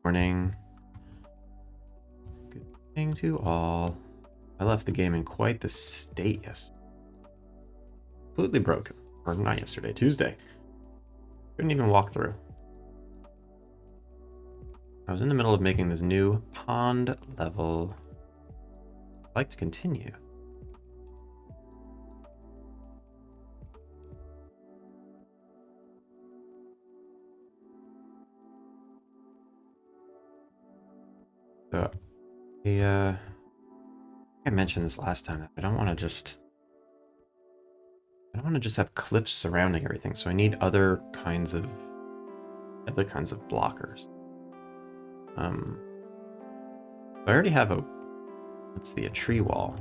Morning. Good morning to all. I left the game in quite the state yesterday. Completely broken. Or not yesterday, Tuesday. Couldn't even walk through. I was in the middle of making this new pond level. I'd like to continue. So, I mentioned this last time. I don't want to just have cliffs surrounding everything. So I need other kinds of blockers. I already have a tree wall.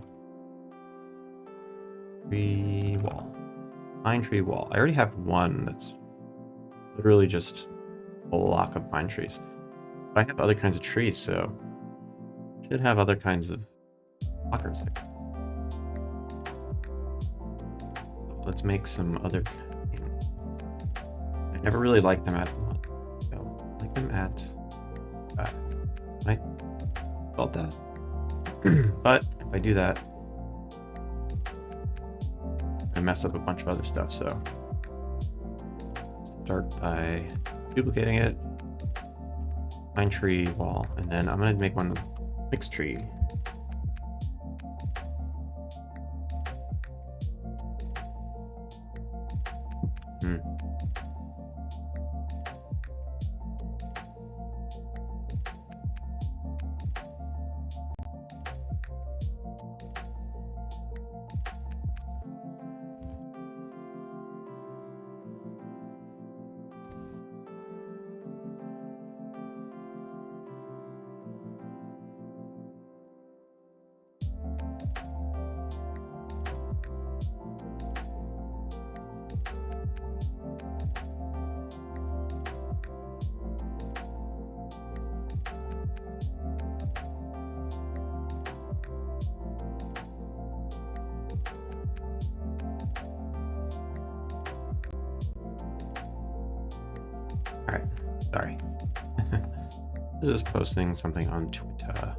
Pine tree wall. I already have one that's literally just a block of pine trees. But I have other kinds of trees, so I should have other kinds of blockers. Let's make some other kinds. I never really liked them at one. I like them at I felt that. But if I do that, I mess up a bunch of other stuff, so start by duplicating it. Pine tree wall, and then I'm gonna make one mixed tree. Alright, sorry. Just posting something on Twitter.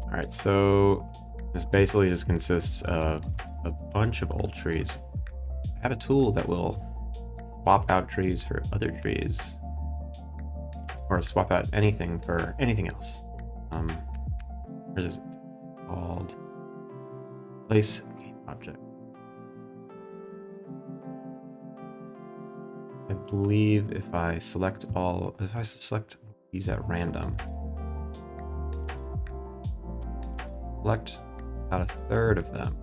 Alright, so this basically just consists of a bunch of old trees. I have a tool that will swap out trees for other trees. Or swap out anything for anything else. What is it called? Place game object. I believe if I select these at random, select about a third of them,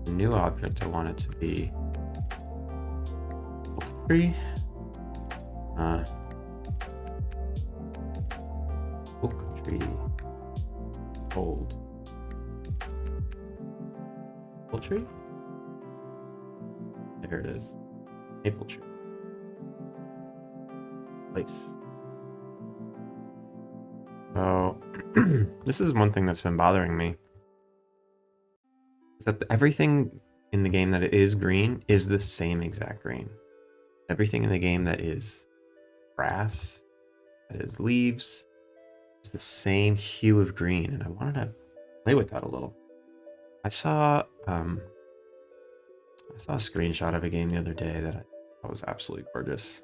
the new object I want it to be oak tree. Oak tree. Old. Oak tree? There it is. Maple tree. Place. So, this is one thing that's been bothering me. Is that everything in the game that is green is the same exact green. Everything in the game that is grass, that is leaves, is the same hue of green, and I wanted to play with that a little. I saw a screenshot of a game the other day that I thought was absolutely gorgeous.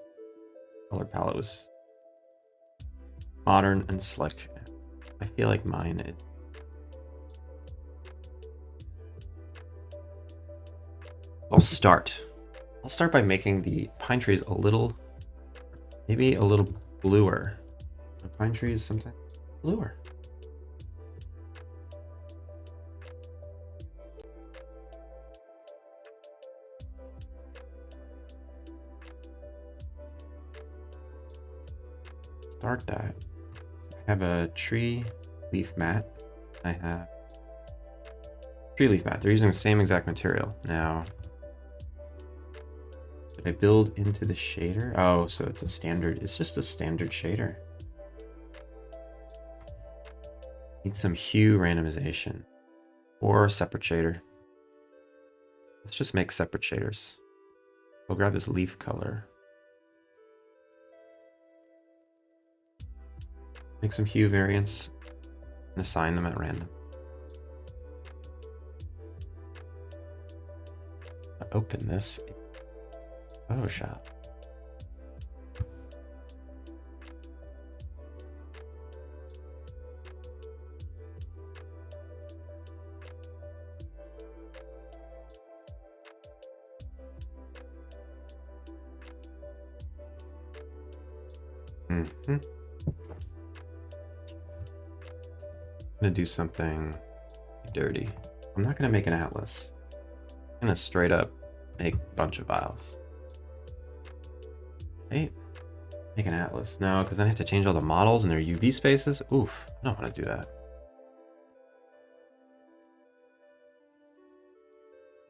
Color palette was modern and slick. I feel like mine is. I'll start by making the pine trees maybe a little bluer. The pine trees sometimes bluer. Start that. I have a tree leaf mat. I have tree leaf mat. They're using the same exact material. Now, did I build into the shader? Oh, so it's just a standard shader. Need some hue randomization or a separate shader. Let's just make separate shaders. We'll grab this leaf color. Make some hue variants and assign them at random. Open this Photoshop. I'm gonna do something dirty. I'm not gonna make an atlas. I'm gonna straight up make a bunch of vials. Hey, make an atlas. No, because then I have to change all the models and their UV spaces. Oof, I don't want to do that.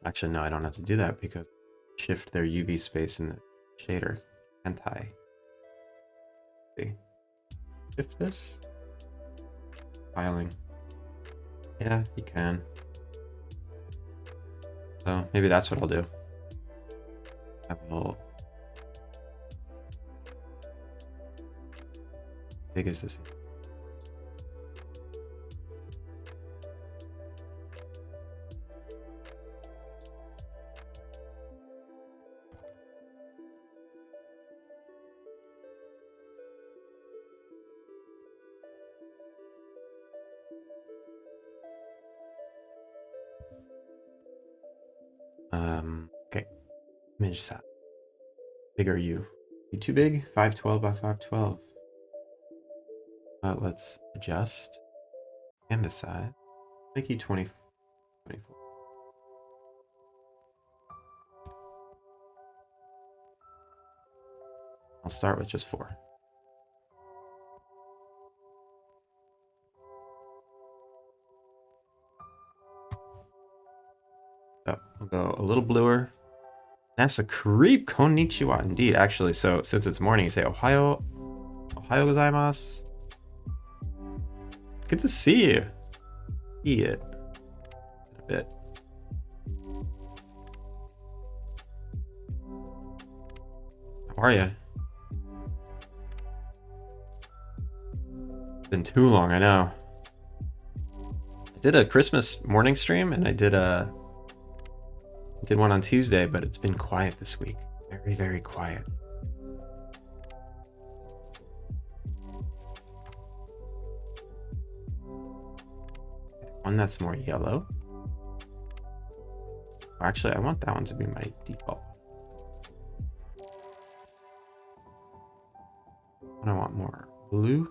Actually, no, I don't have to do that because shift their UV space in the shader. Anti. See. Shift this. Filing. Yeah, you can. So maybe that's what I'll do. I will. How big is this? Okay. Image size. Big are you? You too big? 512 by 512. Let's adjust canvas size. Make you 20, 24. I'll start with just 4. So we'll go a little bluer. That's a creep. Konnichiwa. Indeed, actually. So since it's morning, you say Ohayo. Ohayo gozaimasu. Good to see you. Eat it. A bit. How are you? Been too long, I know. I did a Christmas morning stream and I did one on Tuesday, but it's been quiet this week. Very, very quiet. One that's more yellow. Actually, I want that one to be my default. And I want more blue.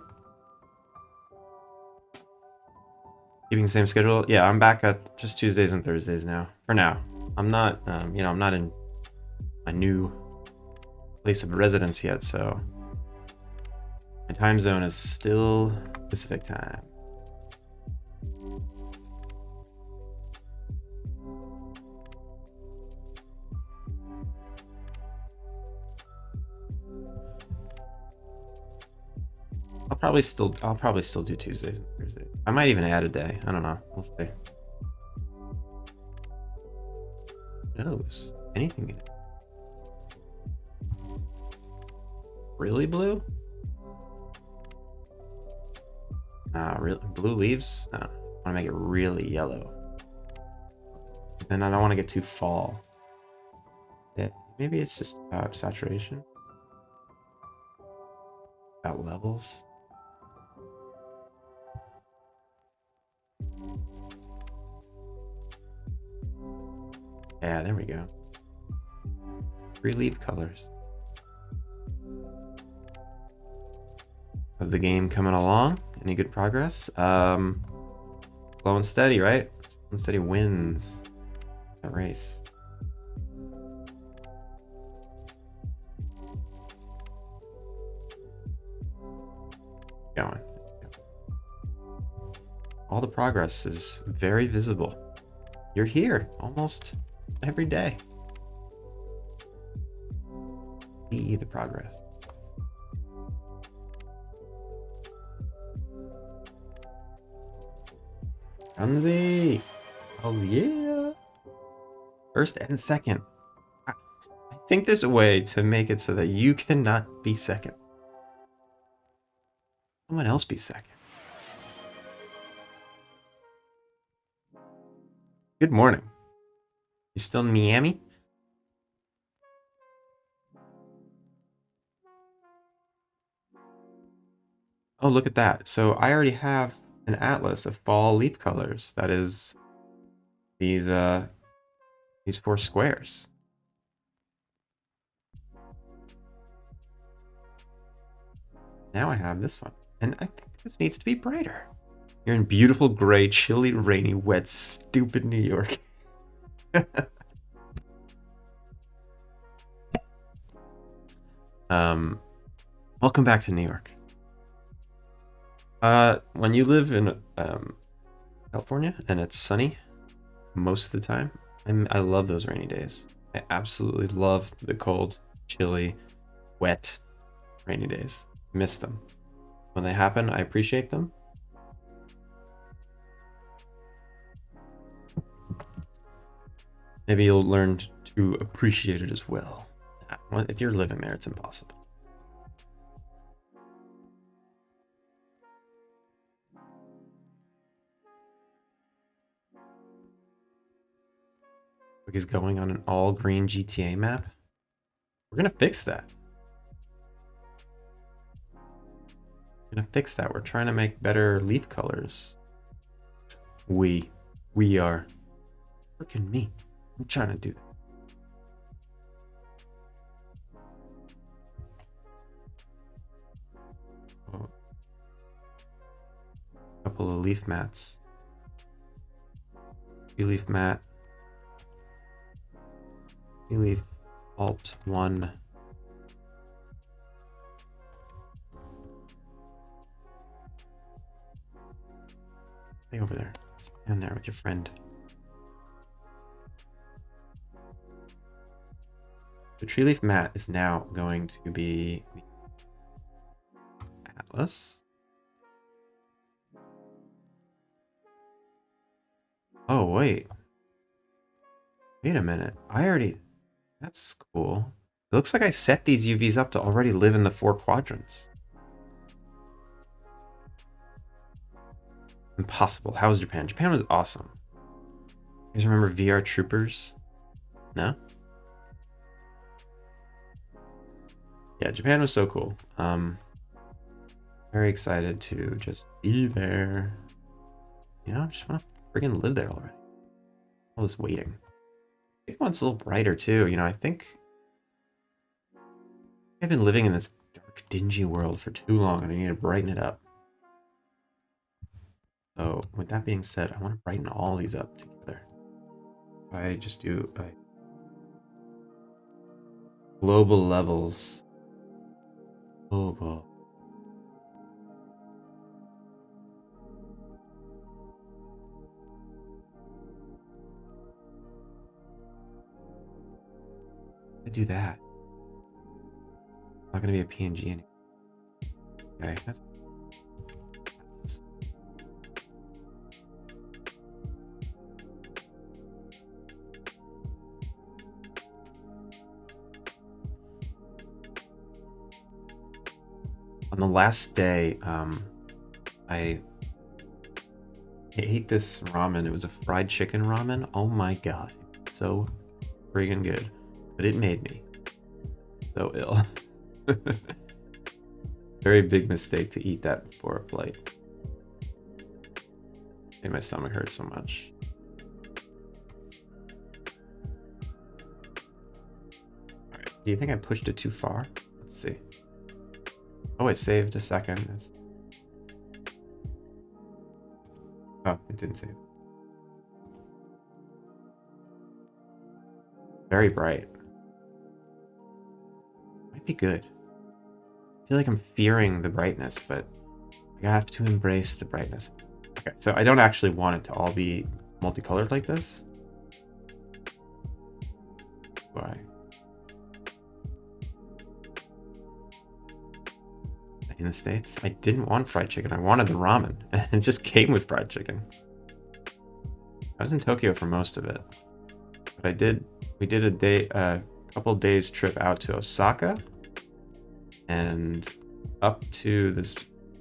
Keeping the same schedule? Yeah, I'm back at just Tuesdays and Thursdays now. For now. I'm not, I'm not in my new place of residence yet, so my time zone is still Pacific time. I'll probably still do Tuesdays and Thursdays. I might even add a day. I don't know. We'll see. Knows anything in it? Really blue? Really blue leaves? No, I want to make it really yellow. Then I don't want to get too fall. Yeah, maybe it's just about saturation. About levels. Yeah, there we go. 3 leaf colors. How's the game coming along? Any good progress? Slow and steady, right? Slow and steady wins that race. Going. All the progress is very visible. You're here almost every day. See the progress. Andy! Hells yeah! First and second. I think there's a way to make it so that you cannot be second. Someone else be second. Good morning. You still in Miami? Oh, look at that. So I already have an atlas of fall leaf colors. That is these 4 squares. Now I have this one. And I think this needs to be brighter. You're in beautiful, gray, chilly, rainy, wet, stupid New York. Welcome back to New York. When you live in California and it's sunny most of the time, I love those rainy days. I absolutely love the cold, chilly, wet, rainy days. Miss them. When they happen, I appreciate them. Maybe you'll learn to appreciate it as well. If you're living there, it's impossible. Because going on an all-green GTA map, we're gonna fix that. We're trying to make better leaf colors. We are. Freaking me. I'm trying to do that. Oh. Couple of leaf mats. Leaf mat. Leaf Alt 1. Stay over there. Stand there with your friend. The tree leaf mat is now going to be the atlas. Oh, wait. Wait a minute. That's cool. It looks like I set these UVs up to already live in the 4 quadrants. Impossible. How was Japan? Japan was awesome. You guys remember VR Troopers? No? Yeah, Japan was so cool. Very excited to just be there. You know, I just want to friggin' live there already. All this waiting. I think one's a little brighter too. You know, I think I've been living in this dark, dingy world for too long and I need to brighten it up. So, with that being said, I want to brighten all these up together. I just do global levels. Global. I do that. It's not going to be a PNG anymore. Okay, that's on the last day, I ate this ramen. It was a fried chicken ramen. Oh my god, it's so friggin' good, but it made me so ill. Very big mistake to eat that before a flight. Made my stomach hurt so much. All right, do you think I pushed it too far? Let's see. Oh, it saved a second. Oh, it didn't save. Very bright. Might be good. I feel like I'm fearing the brightness, but I have to embrace the brightness. Okay, so I don't actually want it to all be multicolored like this. Why? In the States, I didn't want fried chicken. I wanted the ramen, and it just came with fried chicken. I was in Tokyo for most of it. but we did a couple days trip out to Osaka and up to this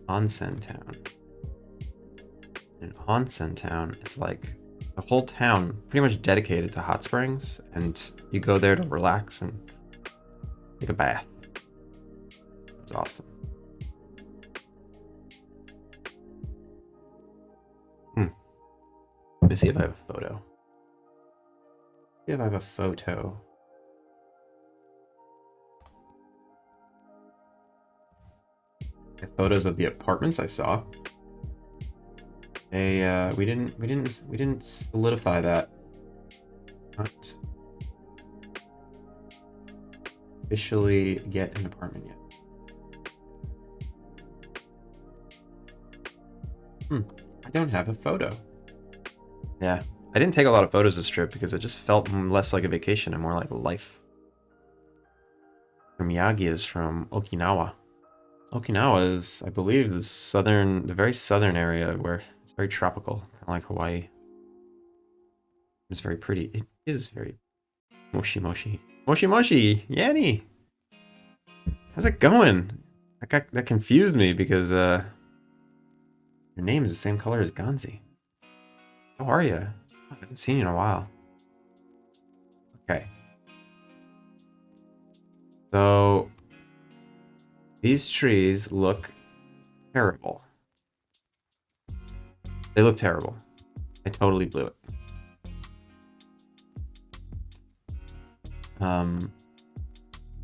onsen town. And onsen town is like the whole town pretty much dedicated to hot springs, and you go there to relax and take a bath. It was awesome. Let me see if I have a photo. See if I have a photo. I have photos of the apartments I saw. We didn't solidify that. Not officially get an apartment yet. I don't have a photo. Yeah, I didn't take a lot of photos this trip because it just felt less like a vacation and more like a life. Miyagi is from Okinawa. Okinawa is, I believe, the very southern area where it's very tropical, kind of like Hawaii. It's very pretty. It is very moshi moshi. Moshi moshi! Yanni! How's it going? That confused me because your name is the same color as Ganzi. How are you? I haven't seen you in a while. Okay. So these trees look terrible. They look terrible. I totally blew it.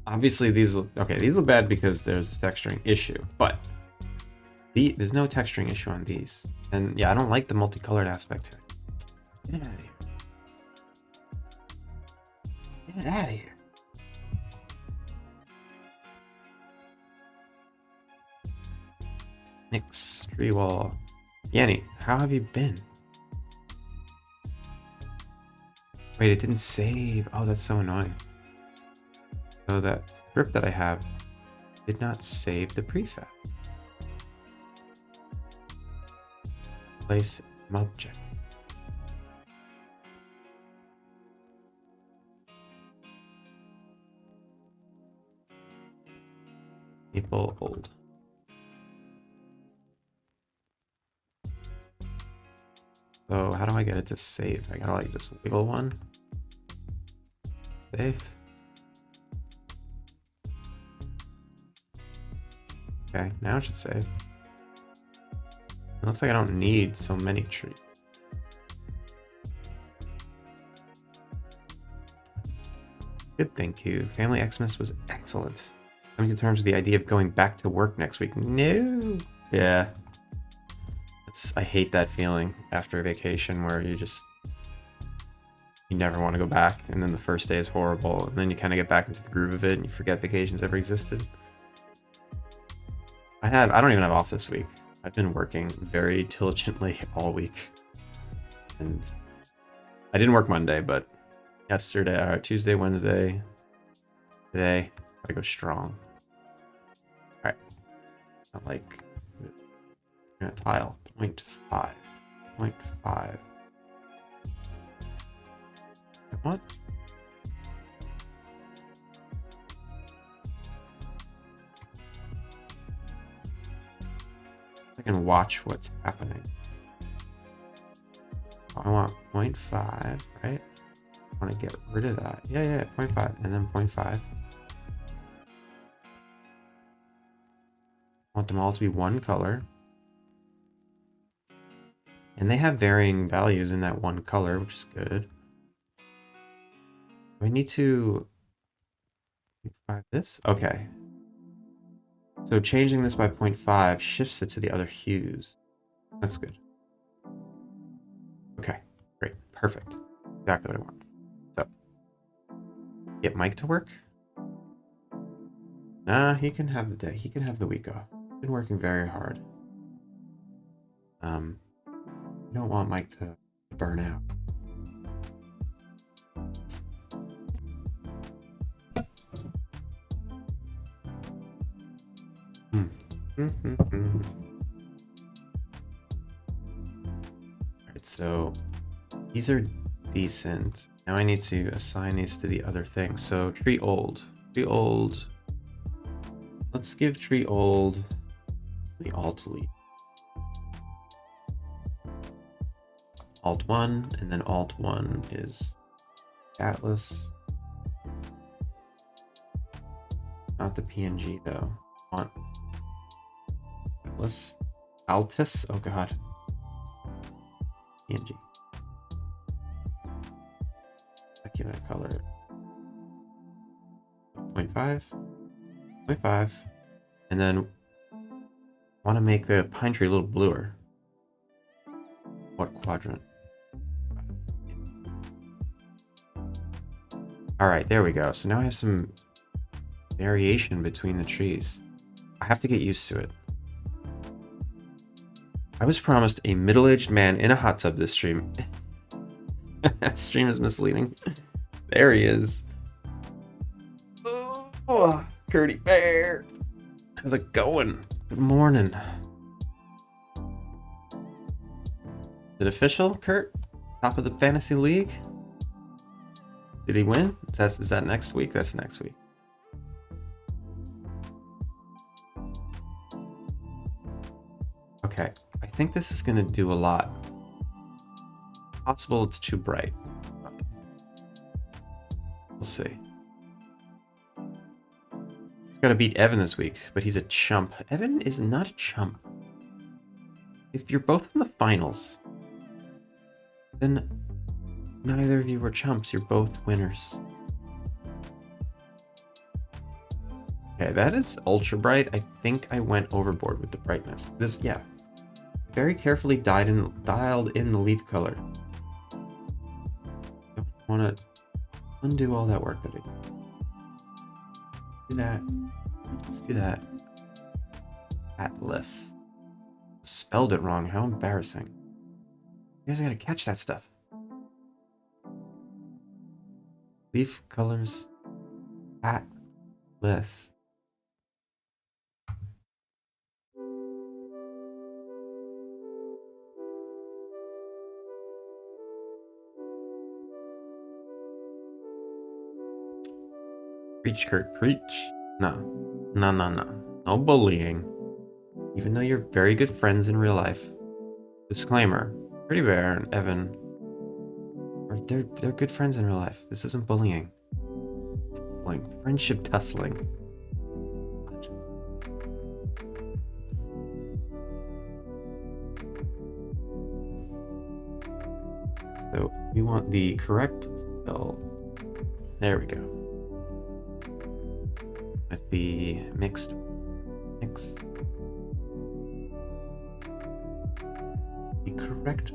Obviously these look bad because there's a texturing issue, but there's no texturing issue on these. And yeah, I don't like the multicolored aspect to it. Get it out of here. Get it out of here. Nix, tree wall. Yanni, how have you been? Wait, it didn't save. Oh, that's so annoying. So that script that I have did not save the prefab. Place object. People old. So how do I get it to save? I gotta like just wiggle one. Save. Okay, now it should save. It looks like I don't need so many trees. Good, thank you. Family Xmas was excellent. Coming to terms with the idea of going back to work next week. No. Yeah. I hate that feeling after a vacation where you never want to go back, and then the first day is horrible, and then you kind of get back into the groove of it and you forget vacations ever existed. I don't even have off this week. I've been working very diligently all week. And I didn't work Monday, but Tuesday, Wednesday, today, I go strong. All right. Not like a tile. 0.5. 0.5. What? I can watch what's happening. I want 0.5, right? I want to get rid of that. Yeah, 0.5, and then 0.5. I want them all to be one color. And they have varying values in that one color, which is good. We need to 0.5 this? Okay. So changing this by 0.5 shifts it to the other hues. That's good. Okay, great, perfect. Exactly what I want. So, get Mike to work? Nah, he can have the day. He can have the week off. Been working very hard. You don't want Mike to burn out. Alright, so these are decent. Now I need to assign these to the other thing. So tree old. Tree old. Let's give tree old the alt lead. Alt 1, and then Alt 1 is Atlas. Not the PNG though. I want Atlas. Altus? Oh god. PNG. Secular color. 0.5. 0.5. And then want to make the pine tree a little bluer. What quadrant? Alright, there we go. So now I have some variation between the trees. I have to get used to it. I was promised a middle-aged man in a hot tub this stream. That stream is misleading. There he is. Oh, Curdy Bear. How's it going? Good morning. Is it official, Kurt? Top of the fantasy league? Did he win? Is that next week? That's next week. Okay, I think this is going to do a lot. Possible it's too bright. We'll see. He's got to beat Evan this week, but he's a chump. Evan is not a chump. If you're both in the finals, then neither of you were chumps. You're both winners. Okay, that is ultra bright. I think I went overboard with the brightness. This, yeah. Very carefully dialed in the leaf color. Don't want to undo all that work that I did. Do that. Let's do that. Atlas. Spelled it wrong. How embarrassing. You guys gotta catch that stuff. Leaf colors. Atlas. Preach, Kurt, preach. No. No bullying. Even though you're very good friends in real life. Disclaimer. Pretty Bear and Evan they're good friends in real life. This isn't bullying. Tussling. Friendship tussling. So we want the correct spell. There we go. With the mix. The correct.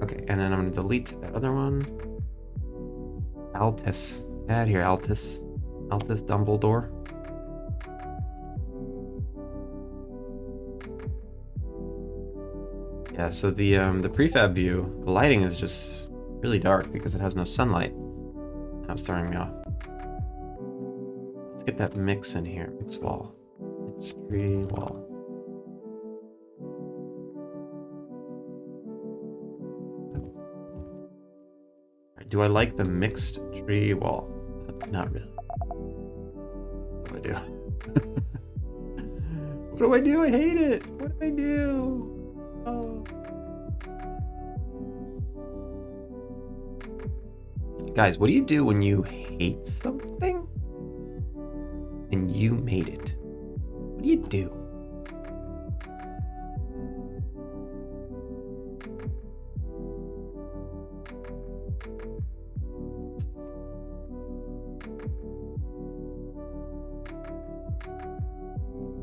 Okay, and then I'm gonna delete that other one. Altus. Get out here, Altus. Altus Dumbledore. Yeah, so the prefab view, the lighting is just really dark because it has no sunlight. That's throwing me off. Let's get that mix in here. Mix wall. Mix tree wall. Do I like the mixed tree wall? Not really. What do I do? What do I do? I hate it. What do I do? Oh. Guys, what do you do when you hate something and you made it? What do you do?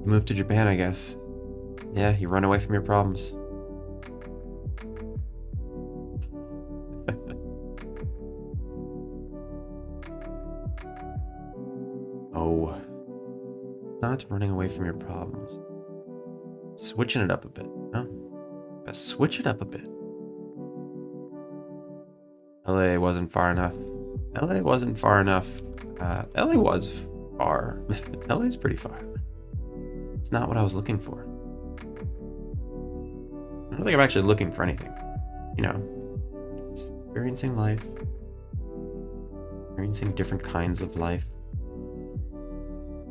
You moved to Japan, I guess. Yeah, you run away from your problems. Oh. Not running away from your problems. Switching it up a bit, no? Switch it up a bit. LA wasn't far enough. LA wasn't far enough. LA was far. LA's pretty far. It's not what I was looking for. I don't think I'm actually looking for anything. You know, just Experiencing life. Experiencing different kinds of life.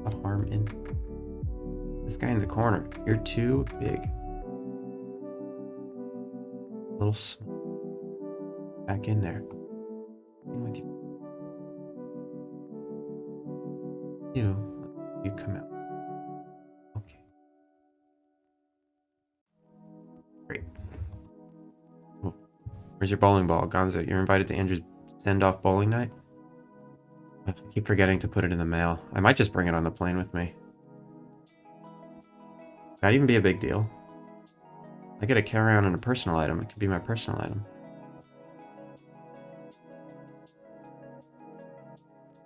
Not harm in. This guy in the corner. You're too big. A little small. Back in there. In with you. You come out. Okay. Great. Oh. Where's your bowling ball, Gonzo? You're invited to Andrew's send-off bowling night? I keep forgetting to put it in the mail. I might just bring it on the plane with me. That'd even be a big deal. I get a carry-on and a personal item. It could be my personal item.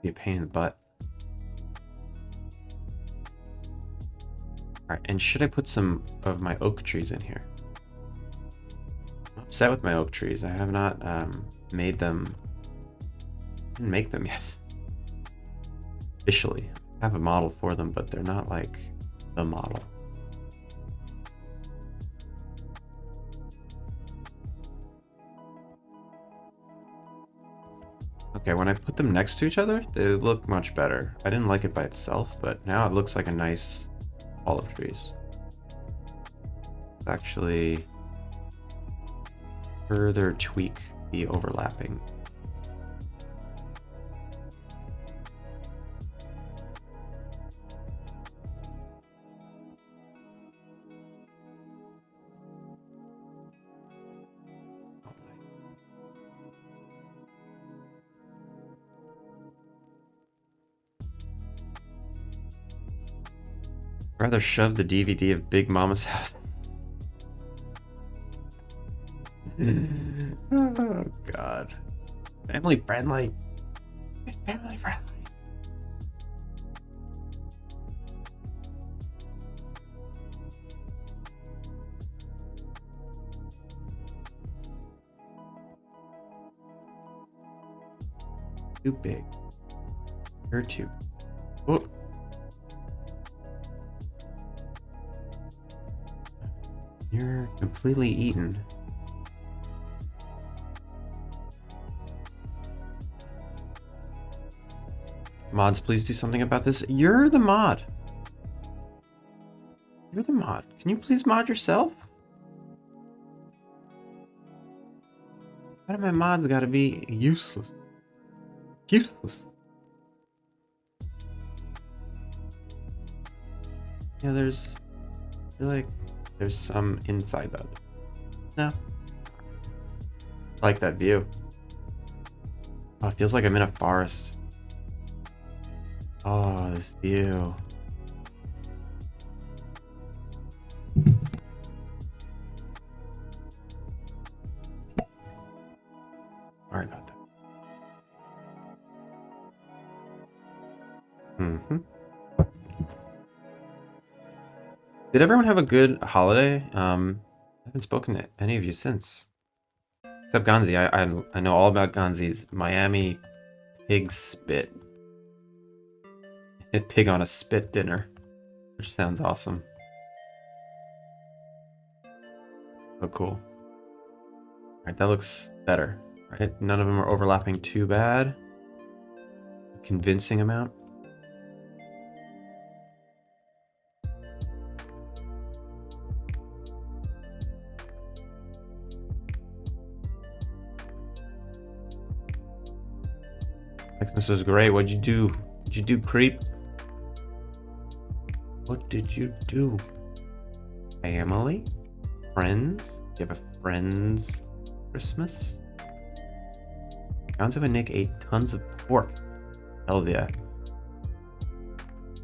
Be a pain in the butt. Alright, and should I put some of my oak trees in here? I'm upset with my oak trees. I have not made them. I didn't make them yet. Officially. I have a model for them, but they're not like the model. Okay, when I put them next to each other, they look much better. I didn't like it by itself, but now it looks like a nice olive trees. Let's actually further tweak the overlapping. Rather shove the DVD of Big Mama's House. Oh God. Family friendly. Family friendly. Too big. You're too. Oh. You're completely eaten. Mods, please do something about this. You're the mod. You're the mod. Can you please mod yourself? Why do my mods gotta be useless? Useless. Yeah, there's... I feel like there's some inside the other. No. I like that view. Oh, it feels like I'm in a forest. Oh, this view. Sorry about that. Did everyone have a good holiday? I haven't spoken to any of you since. Except Gonzi. I know all about Gonzi's Miami pig spit. Pig on a spit dinner. Which sounds awesome. Oh, cool. Alright, that looks better. Right? None of them are overlapping too bad. A convincing amount. This was great. What'd you do? What'd you do, creep? What did you do? Family? Friends? Do you have a friend's Christmas? Gonzo and Nick ate tons of pork. Hell yeah.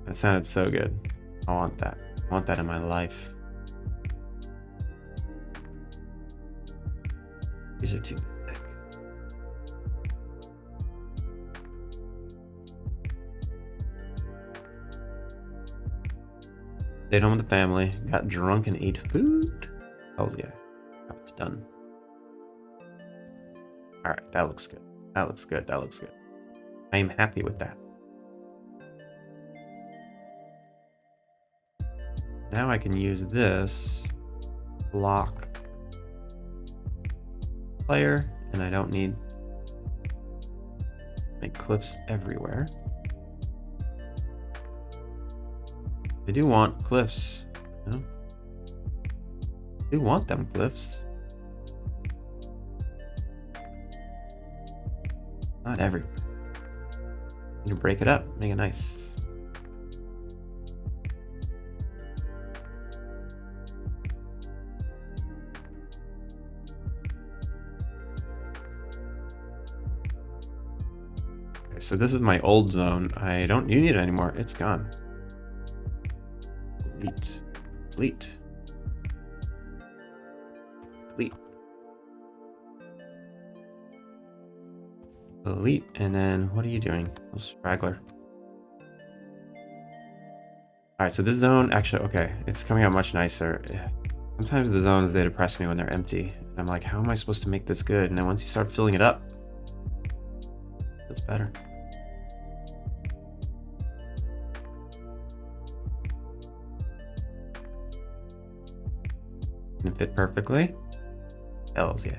That sounded so good. I want that. I want that in my life. These are too big. Stayed home with the family, got drunk and ate food. Hells yeah. It's done. Alright, that looks good. That looks good. That looks good. I am happy with that. Now I can use this lock player, and I don't need Make cliffs everywhere. I do want cliffs. You know? I do want them cliffs. Not everywhere. You can break it up, make it nice. Okay, so this is my old zone. I don't need it anymore. It's gone. Delete. Delete. Delete. Delete. And then what are you doing? Oh, straggler. Alright, so this zone, actually, okay, it's coming out much nicer. Sometimes the zones, they depress me when they're empty. And I'm like, how am I supposed to make this good? And then once you start filling it up, it's better. And it fit perfectly. Hells yeah.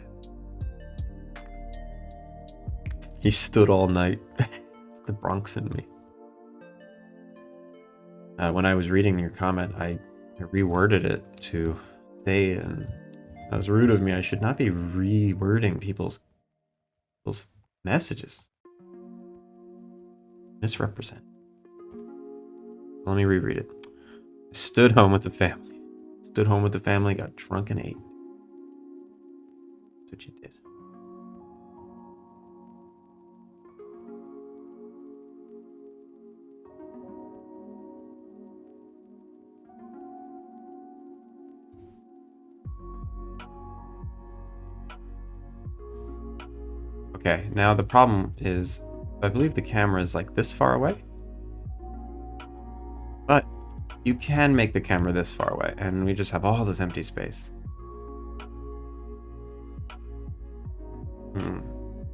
He stood all night. The Bronx in me. When I was reading your comment, I reworded it to say, and that was rude of me. I should not be rewording people's messages. Misrepresent. Let me reread it. I stood home with the family. Stood home with the family, got drunk and ate. That's what you did. Okay, now the problem is, I believe the camera is like this far away. But you can make the camera this far away, and we just have all this empty space.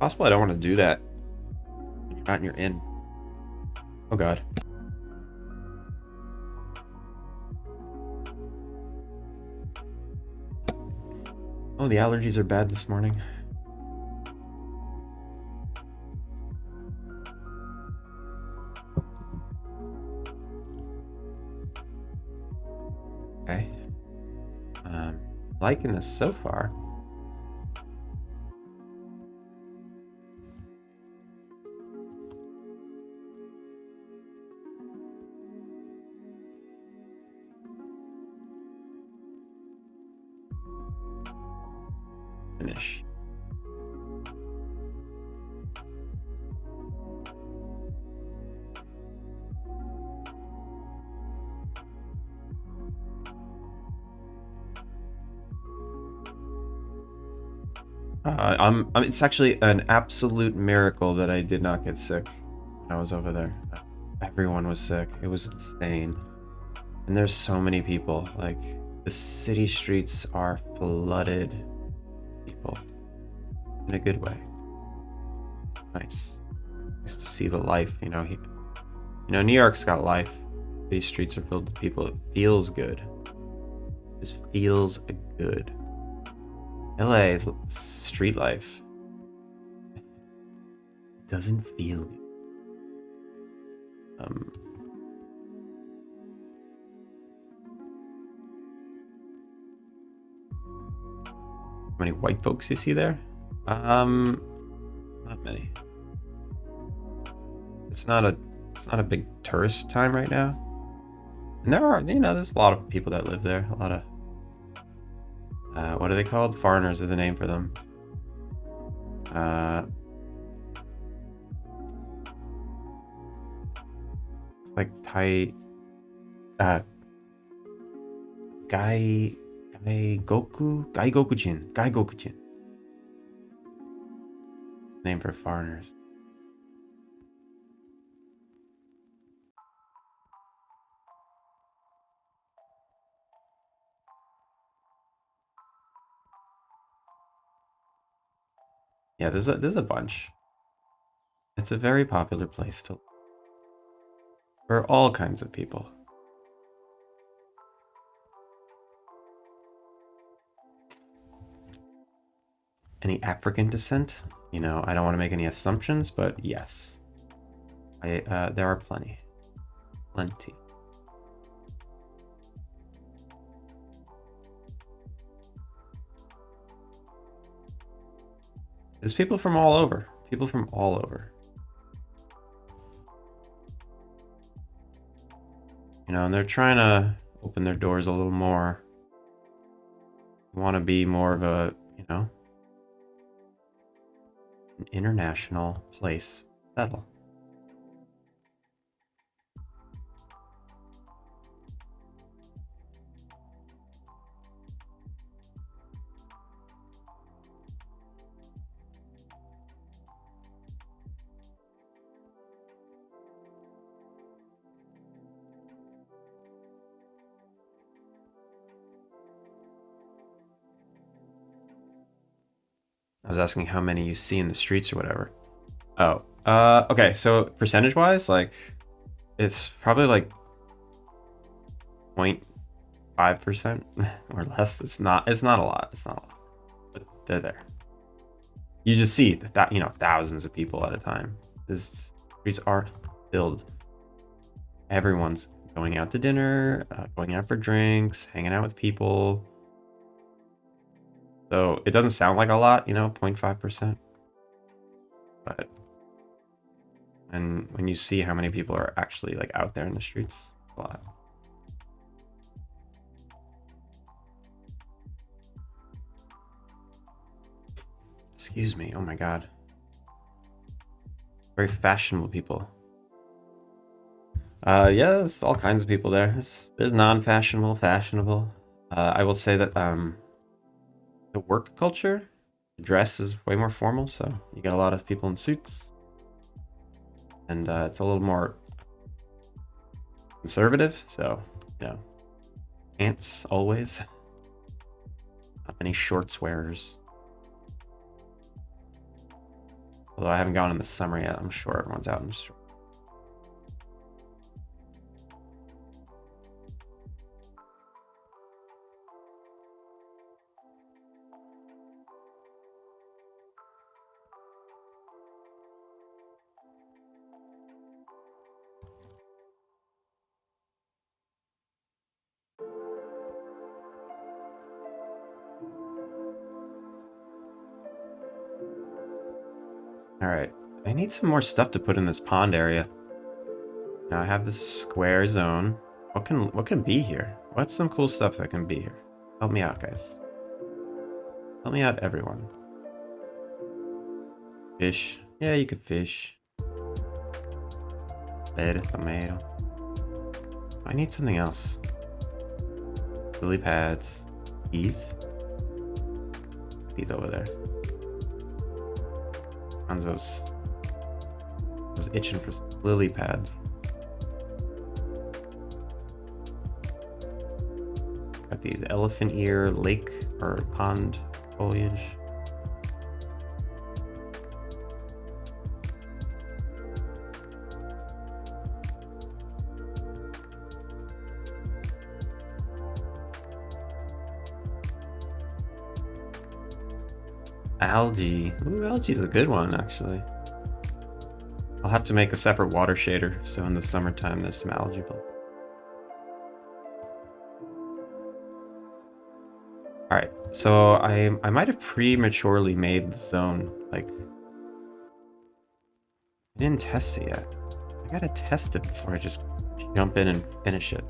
Possible I don't want to do that. You're out and you're in. Oh god. Oh, the allergies are bad this morning. Okay. Liking this so far. Finish. It's actually an absolute miracle that I did not get sick when I was over there. Everyone was sick. It was insane. And there's so many people. Like, the city streets are flooded with people. In a good way. Nice. Nice to see the life, you know. New York's got life. These streets are filled with people. It feels good. It just feels good. LA is street life. It doesn't feel good. How many white folks you see there? Not many. It's not a big tourist time right now. And there are, there's a lot of people that live there. A lot of what are they called? Foreigners is a name for them. It's like Thai. Gaigokujin. Name for foreigners. Yeah, there's a bunch. It's a very popular place to for all kinds of people. Any African descent? I don't want to make any assumptions, but yes. There are plenty. Plenty. There's people from all over. People from all over. You know, and they're trying to open their doors a little more. Want to be more of a, you know, an international place. Settle. I was asking how many you see in the streets or whatever. Oh, okay. So percentage-wise, like, it's probably like 0.5% or less. It's not. It's not a lot. It's not a lot, but they're there. You just see that, you know, thousands of people at a time. These streets are filled. Everyone's going out to dinner, going out for drinks, hanging out with people. So it doesn't sound like a lot, you know, 0.5%. But and when you see how many people are actually like out there in the streets, a lot. Excuse me. Oh my god. Very fashionable people. Yeah, there's all kinds of people there. There's non-fashionable, fashionable. I will say that the work culture, the dress is way more formal, so you get a lot of people in suits. And it's a little more conservative, so, you know, pants always. Not many shorts wearers. Although I haven't gone in the summer yet, I'm sure everyone's out in shorts. All right, I need some more stuff to put in this pond area. Now I have this square zone. What can be here? What's some cool stuff that can be here? Help me out, guys. Help me out, everyone. Fish. Yeah, you could fish. Lettuce, tomato. I need something else. Lily pads. These. These over there. Hanzo's was itching for some lily pads. Got these elephant ear lake or pond foliage. Algae. Ooh, algae's a good one, actually. I'll have to make a separate water shader, so in the summertime there's some algae. Alright, so I might have prematurely made the zone, like... I didn't test it yet. I gotta test it before I just jump in and finish it.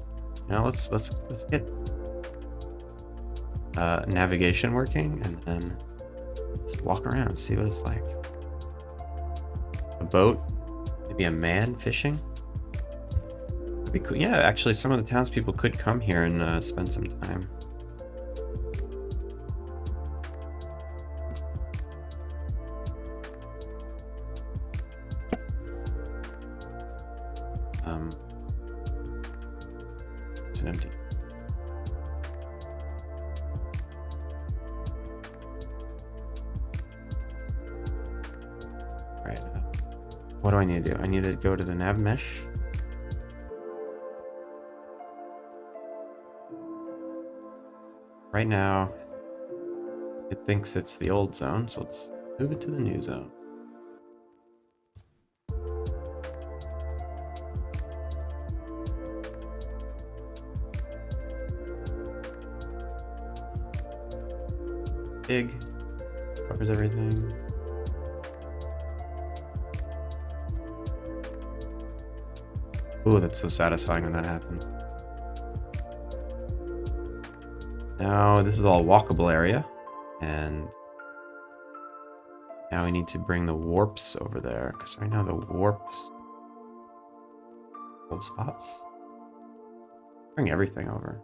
You know, let's get navigation working, and then let's walk around and see what it's like. A boat, maybe a man fishing. That'd be cool. Yeah, actually, some of the townspeople could come here and spend some time. It's an empty. All right. What do I need to do? I need to go to the nav mesh. Right now, it thinks it's the old zone, so let's move it to the new zone. Big. Covers everything. Ooh, that's so satisfying when that happens. Now, this is all walkable area. And now we need to bring the warps over there. Because right now the warps... Old spots. Bring everything over.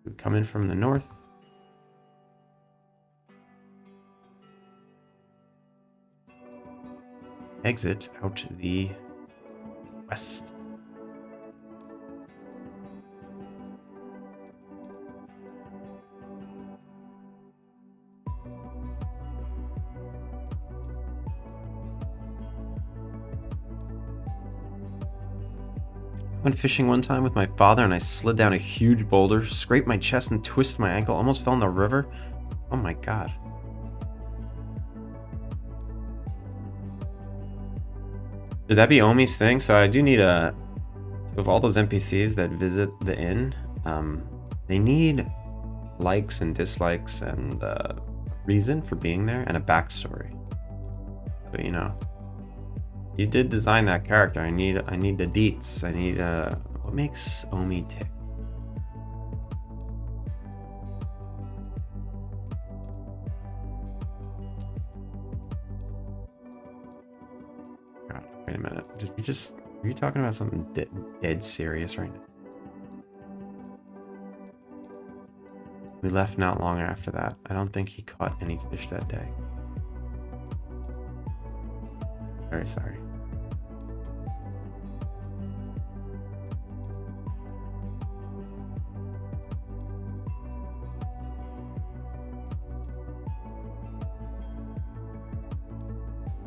We come in from the north. Exit out the west. I went fishing one time with my father and I slid down a huge boulder, scraped my chest and twisted my ankle, almost fell in the river. Oh my god. Should that be Omi's thing? So I do need a... So of all those NPCs that visit the inn, they need likes and dislikes and reason for being there and a backstory. So, you know, you did design that character. I need the deets. I need what makes Omi tick? God, wait a minute. Did we just... Are you talking about something dead serious right now? We left not long after that. I don't think he caught any fish that day. Very sorry.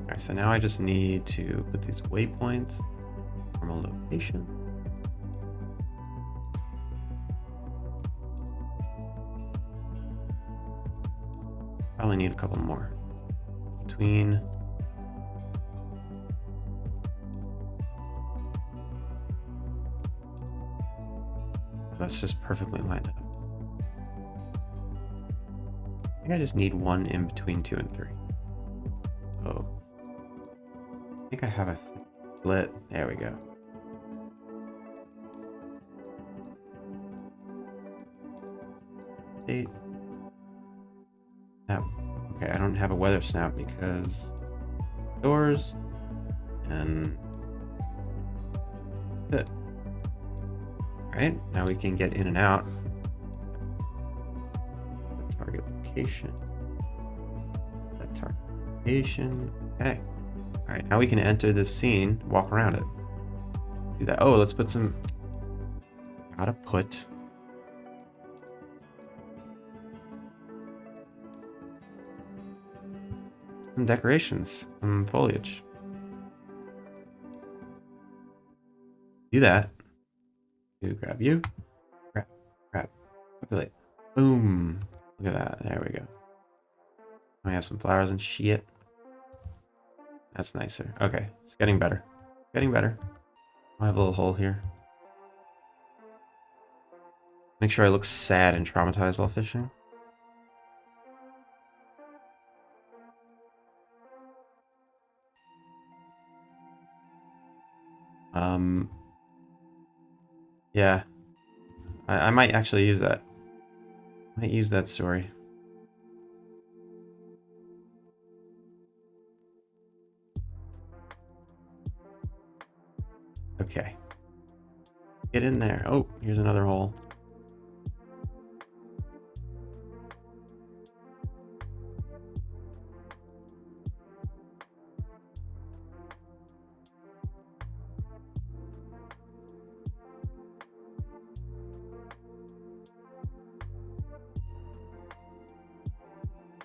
Alright, so now I just need to put these waypoints from a location. Probably need a couple more. Between... That's just perfectly lined up. I think I just need one in between 2 and 3. Oh. I think I have a split. There we go. Date. Snap. Okay, I don't have a weather snap because doors and that's it. Alright, now we can get in and out. The target location. That target location. Okay. Alright, now we can enter this scene, walk around it. Do that. Oh, let's put some... Gotta put... some decorations, some foliage. Do that. Do grab you. Grab. Populate. Boom. Look at that. There we go. I have some flowers and shit. That's nicer. Okay, it's getting better. Getting better. I have a little hole here. Make sure I look sad and traumatized while fishing. Yeah. I might actually use that. I might use that story. Okay. Get in there. Oh, here's another hole.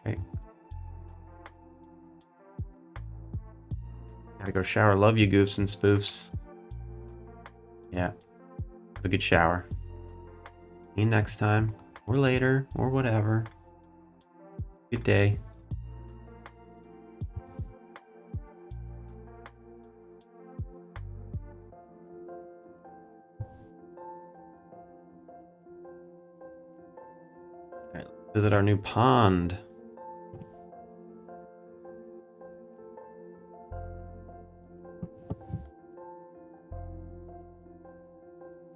Okay. Gotta go shower. Love you, goofs and spoofs. Yeah. Have a good shower. See you next time. Or later. Or whatever. Good day. Visit our new pond.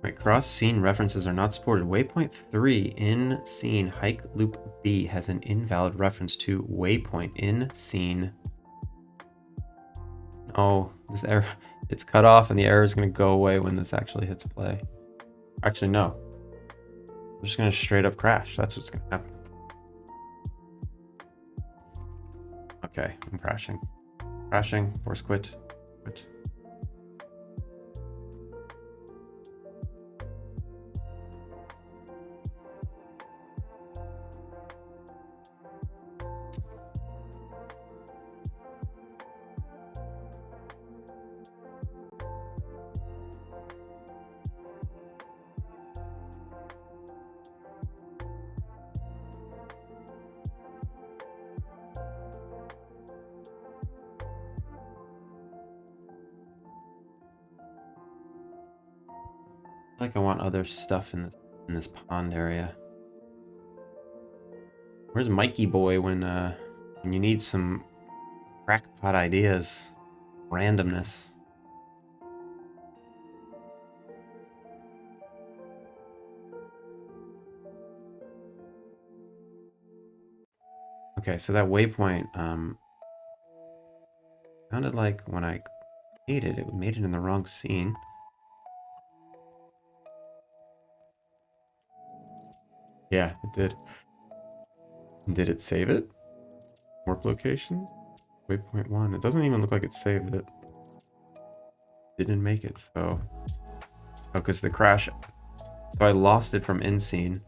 Wait, cross scene references are not supported. Waypoint 3 in scene hike loop B has an invalid reference to waypoint in scene. Oh, this error, it's cut off and the error is going to go away when this actually hits play. Actually, no. I'm just going to straight up crash. That's what's going to happen. Okay, I'm crashing. Crashing, force quit, quit. Like I want other stuff in this pond area. Where's Mikey boy when you need some crackpot ideas? Randomness. Okay, so that waypoint sounded like when I made it in the wrong scene. Yeah, it did. Did it save it? Warp locations? Waypoint 1. It doesn't even look like it saved it. Didn't make it, so... Oh, because the crash... So I lost it from in scene.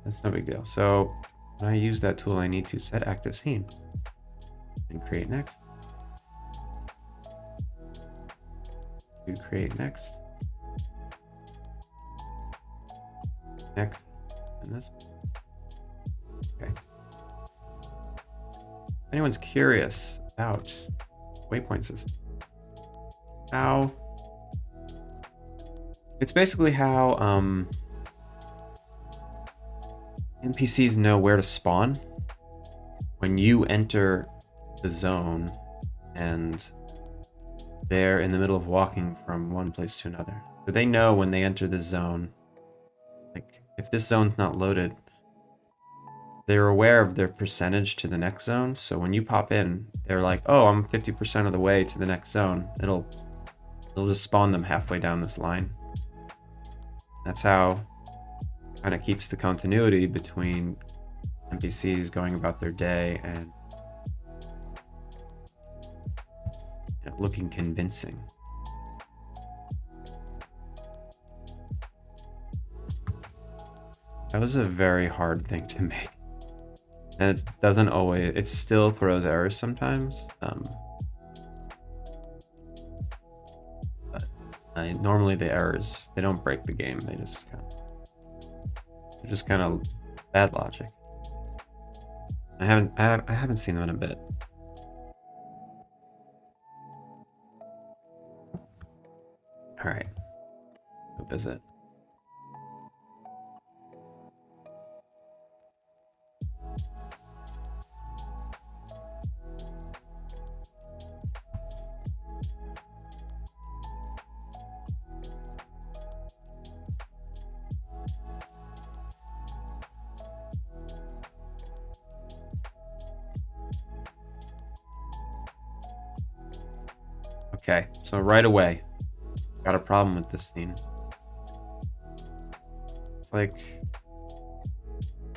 That's no big deal. So when I use that tool, I need to set active scene. And create next. Do create next. Next. And this. Okay. If anyone's curious about waypoint system, how it's basically how NPCs know where to spawn when you enter the zone and they're in the middle of walking from one place to another. So they know when they enter the zone, like if this zone's not loaded, they're aware of their percentage to the next zone. So when you pop in, they're like, oh, I'm 50% of the way to the next zone. It'll just spawn them halfway down this line. That's how kind of keeps the continuity between NPCs going about their day and looking convincing. That was a very hard thing to make. And it doesn't always, it still throws errors sometimes. But normally the errors, they don't break the game. They're just kind of bad logic. I haven't seen them in a bit. All right, go visit. Okay, so right away, got a problem with this scene. It's like,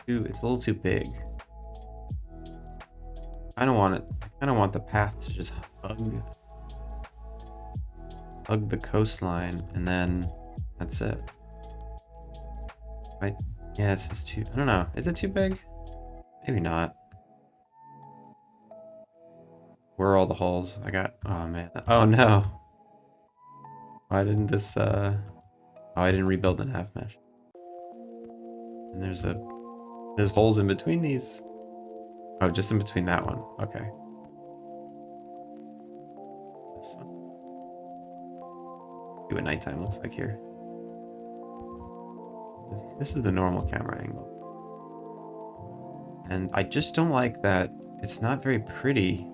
it's a little too big. I don't want it. I kind of want the path to just hug the coastline, and then that's it. Right? Yeah, it's just too. I don't know. Is it too big? Maybe not. Where are all the holes? I got. Oh man. Oh no. Why didn't this? Oh, I didn't rebuild the nav mesh. And there's holes in between these. Oh, just in between that one. Okay. This one. See what nighttime looks like here. This is the normal camera angle. And I just don't like that it's not very pretty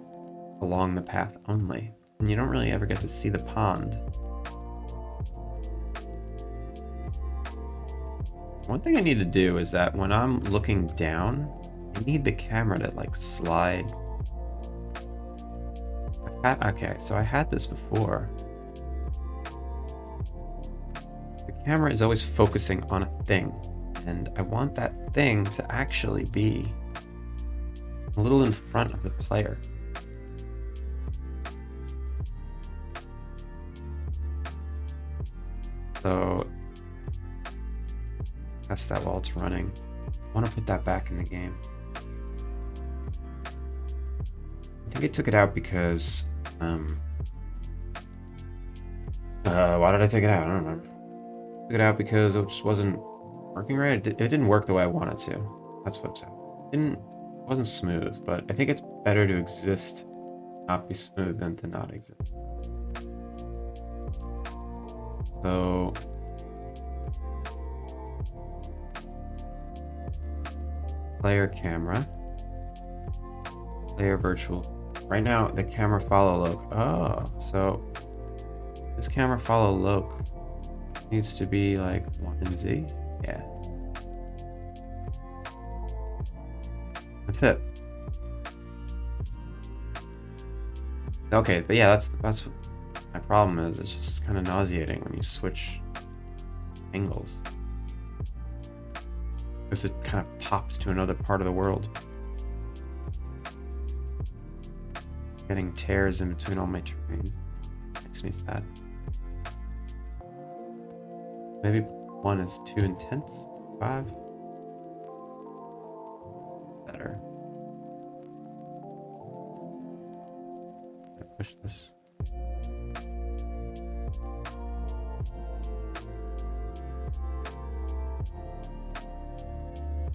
along the path only. And you don't really ever get to see the pond. One thing I need to do is that when I'm looking down, I need the camera to like slide. Okay, so I had this before. The camera is always focusing on a thing, and I want that thing to actually be a little in front of the player. So test that while it's running. I want to put that back in the game. I think I took it out because why did I take it out? I don't remember. I took it out because it just wasn't working right. It didn't work the way I wanted to. That's what's up. It wasn't smooth, but I think it's better to exist, not be smooth, than to not exist. So player camera, player virtual. Right now, the camera follow loc. Oh, so this camera follow loc needs to be like 1 and Z. Yeah. That's it. Okay, but yeah, that's what my problem is. It's just kind of nauseating when you switch angles, because it kind of pops to another part of the world. Getting tears in between all my terrain makes me sad. Maybe 1 is too intense. 5. Better. I push this.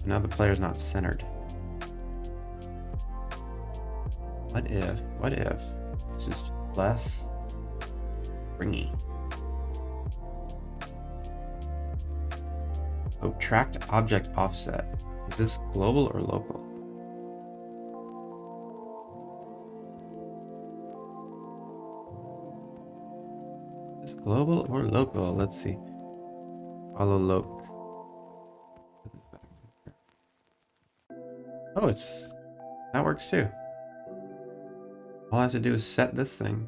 Now the player's not centered. What if it's just less springy? Oh, tracked object offset. Is this global or local? Is this global or local? Let's see. Follow loc. Oh, that works too. All I have to do is set this thing.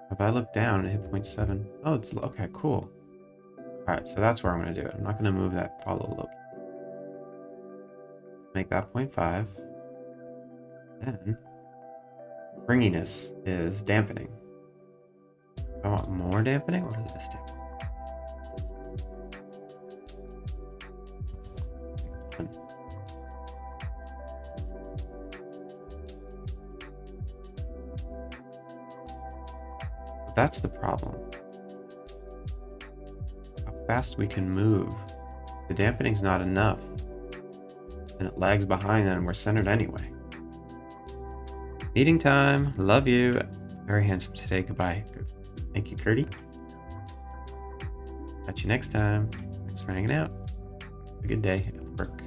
If I look down and hit 0.7, oh, it's okay, cool. All right, so that's where I'm going to do it. I'm not going to move that follow loc. Make that 0.5. Then springiness is dampening. I want more dampening or less dampening? That's the problem. How fast we can move. The dampening's not enough. And it lags behind and we're centered anyway. Meeting time. Love you. Very handsome today. Goodbye. Thank you, Curdy. Catch you next time. Thanks for hanging out. Have a good day at work.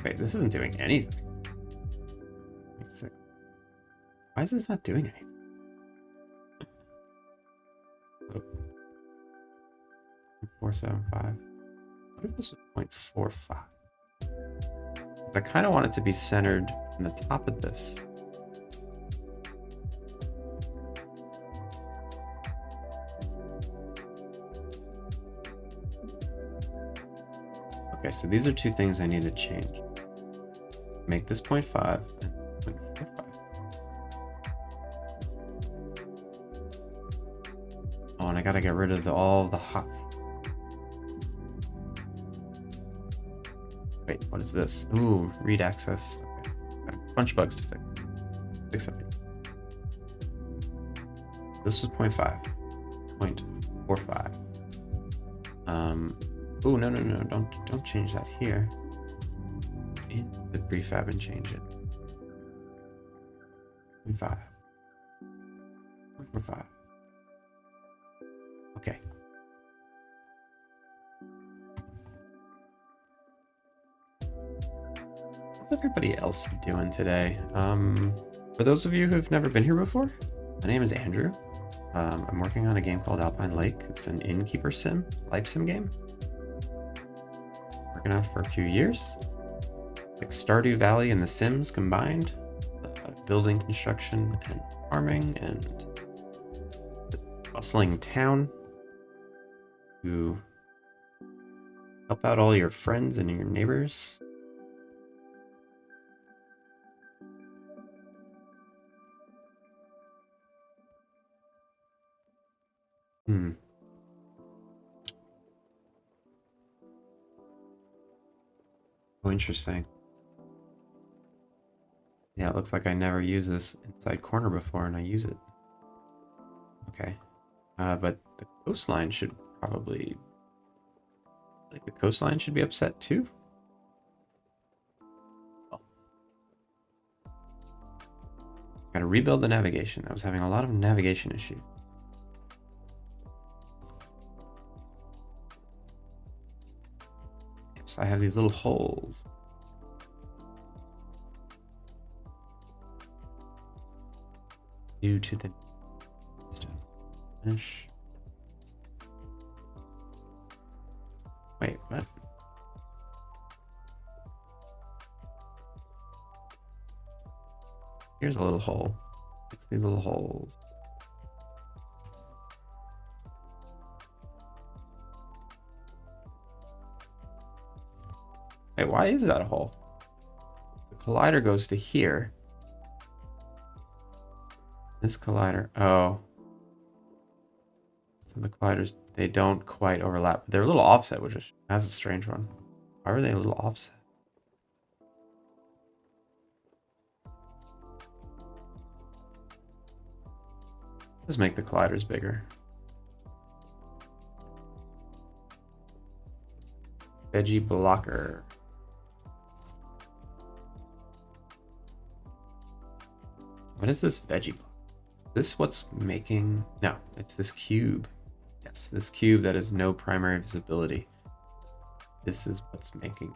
Wait, this isn't doing anything. Why is this not doing anything? Oh. 475. What if this was 0.45? I kind of want it to be centered on the top of this. Okay, so these are two things I need to change. Make this 0.5 and 0.45. Oh, and I gotta get rid of all the hots. Wait, what is this? Ooh, read access. Okay. Got a bunch of bugs to fix. Fix something. This was 0.5. 0.45. Oh, no, don't change that here. In the prefab and change it. 0.5. We're fine. Okay. What's everybody else doing today? For those of you who've never been here before, my name is Andrew. I'm working on a game called Alpine Lake. It's an Innkeeper-Sim, life sim game. Working on it for a few years. Like Stardew Valley and The Sims combined. Building construction and farming and the bustling town to help out all your friends and your neighbors. Oh, interesting. Yeah, it looks like I never used this inside corner before, and I use it. Okay. But the coastline should probably... Like, the coastline should be upset too? Well, gotta rebuild the navigation. I was having a lot of navigation issues. Yes, I have these little holes. Due to the... Finish. Wait, what? Here's a little hole. Fix these little holes. Wait, why is that a hole? The collider goes to here. This collider, oh. So the colliders, they don't quite overlap. They're a little offset, which is, that's a strange one. Why are they a little offset? Let's make the colliders bigger. Veggie blocker. What is this veggie block? Is this what's making... No, it's this cube. Yes, this cube that has no primary visibility. This is what's making...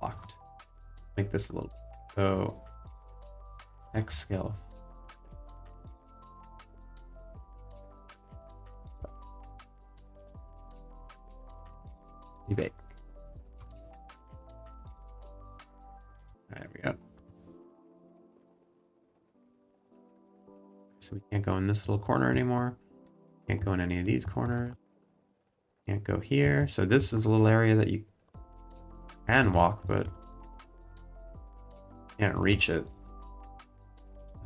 Locked. Make this a little... So... X scale. Debate. There we go. So we can't go in this little corner anymore. Can't go in any of these corners. Can't go here. So this is a little area that you can walk, but can't reach it.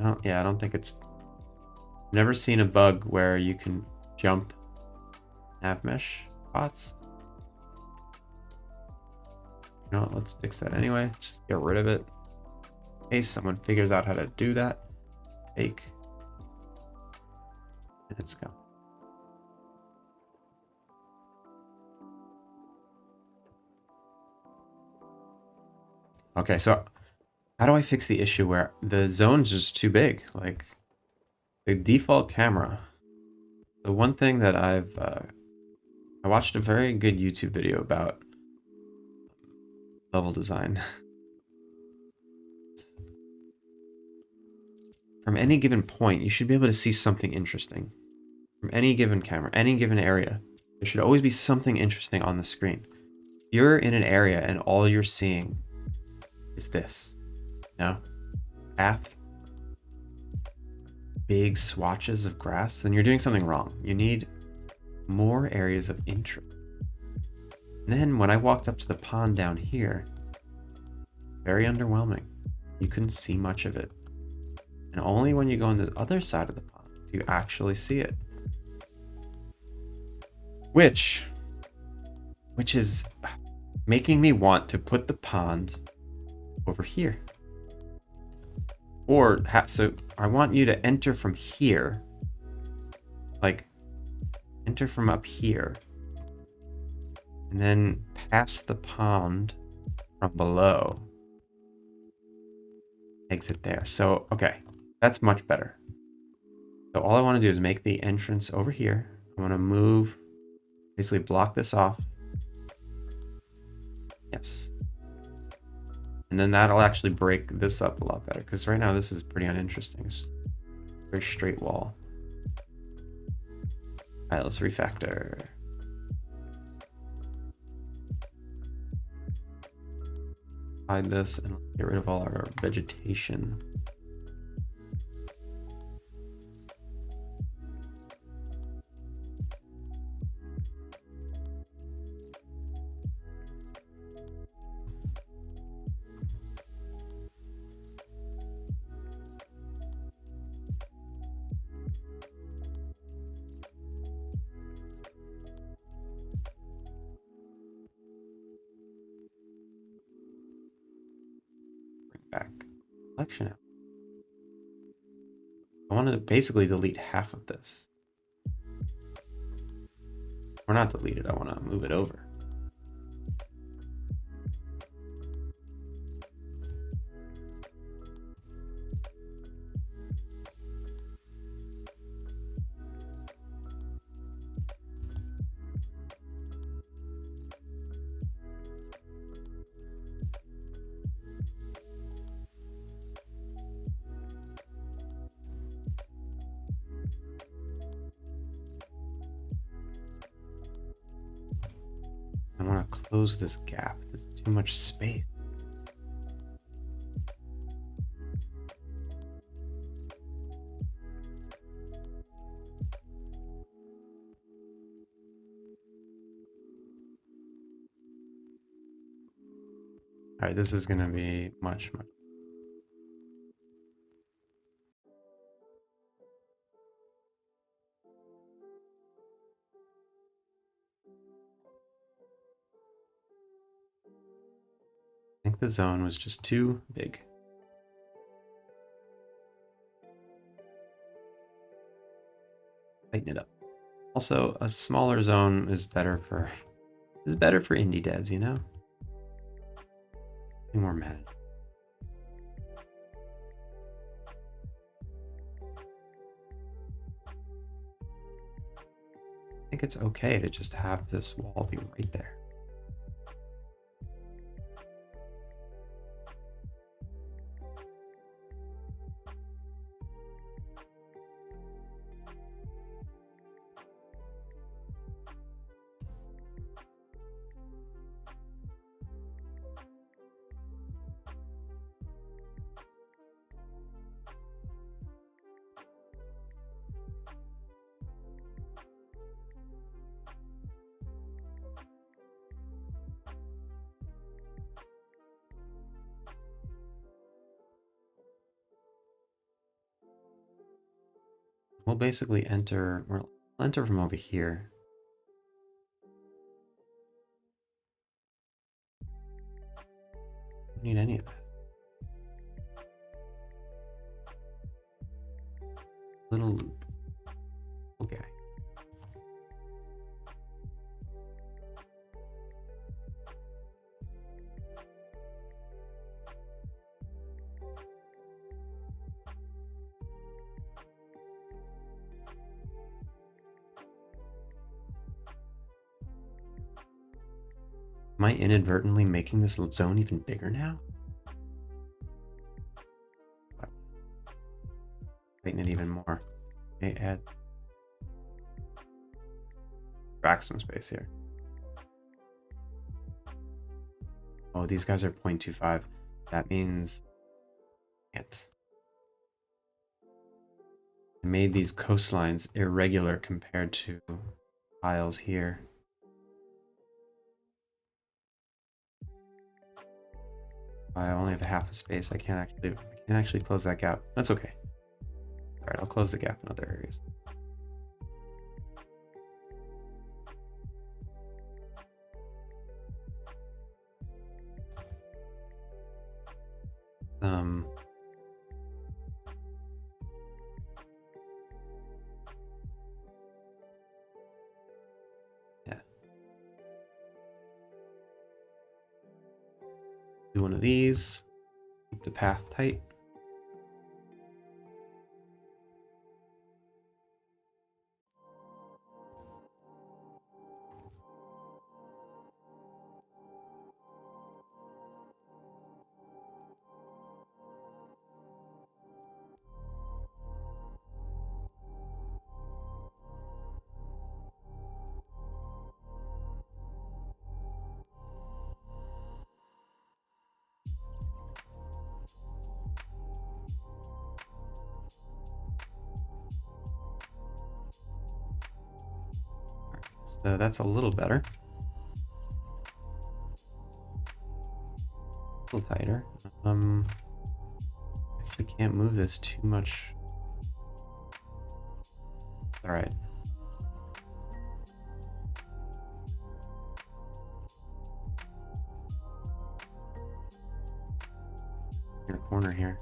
I don't think it's... Never seen a bug where you can jump nav mesh spots. You know what, let's fix that anyway. Just get rid of it. In case someone figures out how to do that. Fake. And let's go. Okay, so how do I fix the issue where the zone's just too big? Like, the default camera. The one thing that I watched a very good YouTube video about level design. From any given point, you should be able to see something interesting. From any given camera, any given area. There should always be something interesting on the screen. If you're in an area and all you're seeing is this. No? Half big swatches of grass, then you're doing something wrong. You need more areas of interest. And then when I walked up to the pond down here, very underwhelming. You couldn't see much of it. And only when you go on the other side of the pond do you actually see it. Which is making me want to put the pond over here. Or, so I want you to enter from here. Like, enter from up here. And then pass the pond from below. exit there. So, okay, that's much better. So all I want to do is make the entrance over here. I want to move, basically block this off. Yes. And then that'll actually break this up a lot better, because right now this is pretty uninteresting. It's just a very straight wall. All right, let's refactor. Hide this and get rid of all our vegetation. Bring back selection out. I want to basically delete half of this. Or not delete it, I want to move it over. I want to close this gap. There's too much space. All right, this is going to be much. I think the zone was just too big. Tighten it up. Also, a smaller zone is better for indie devs, you know? More managed. I think it's okay to just have this wall be right there. We'll basically we'll enter from over here. Don't need any of it. Little loop. Okay. Am I inadvertently making this zone even bigger now? Tighten it even more. Okay, add. Back some space here. Oh, these guys are 0.25. That means it. I made these coastlines irregular compared to tiles here. I only have half a space. I can't actually close that gap. That's okay. All right, I'll close the gap in other areas. Yeah. Do one of these. Keep the path tight. So that's a little better. A little tighter. Actually can't move this too much. All right. In the corner here.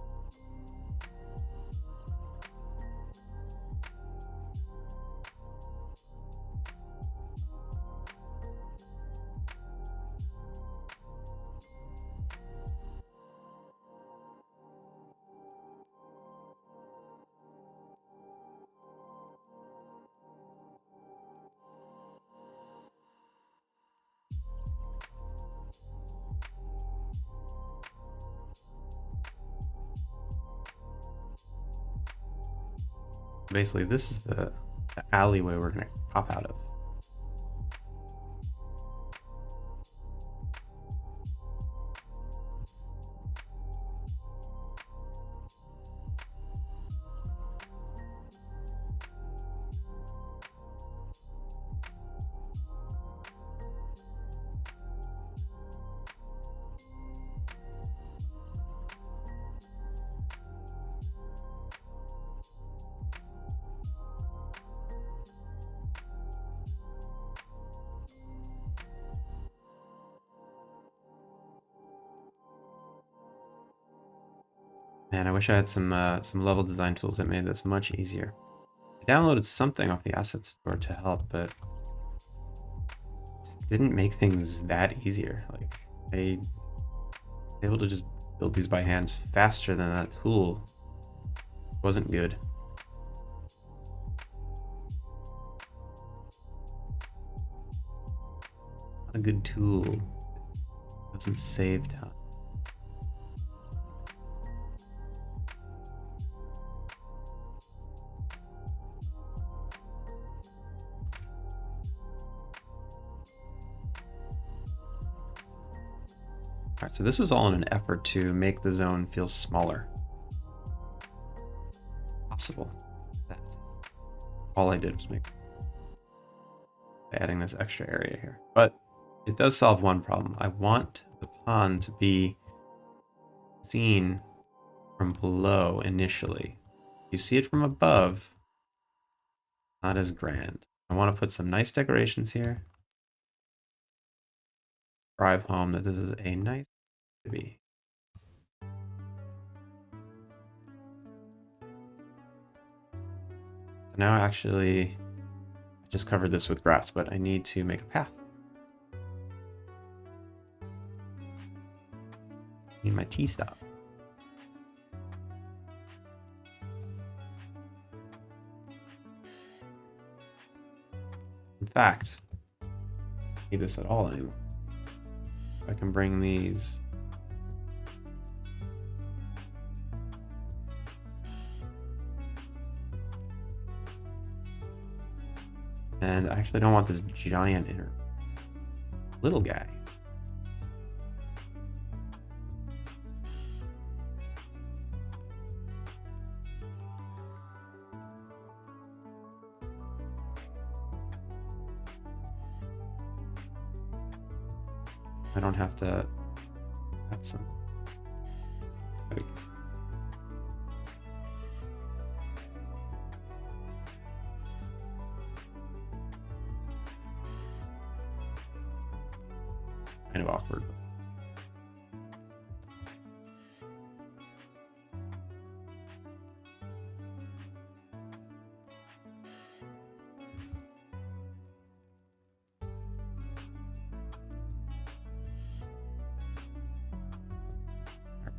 Basically, this is the alleyway we're gonna pop out of. Man, I wish I had some level design tools that made this much easier. I downloaded something off the asset store to help, but it didn't make things that easier. Like, I was able to just build these by hand faster than that tool. It wasn't good. Not a good tool. It doesn't save time. Alright, so this was all in an effort to make the zone feel smaller. Possible. That's all I did was make adding this extra area here. But it does solve one problem. I want the pond to be seen from below initially. You see it from above, not as grand. I want to put some nice decorations here. Drive home that this is a nice to be. So now actually, I just covered this with grass, but I need to make a path. I need my T-stop. In fact, I don't need this at all anymore. I can bring these and I actually don't want this giant inner little guy. I don't have to add some. Kind of awkward.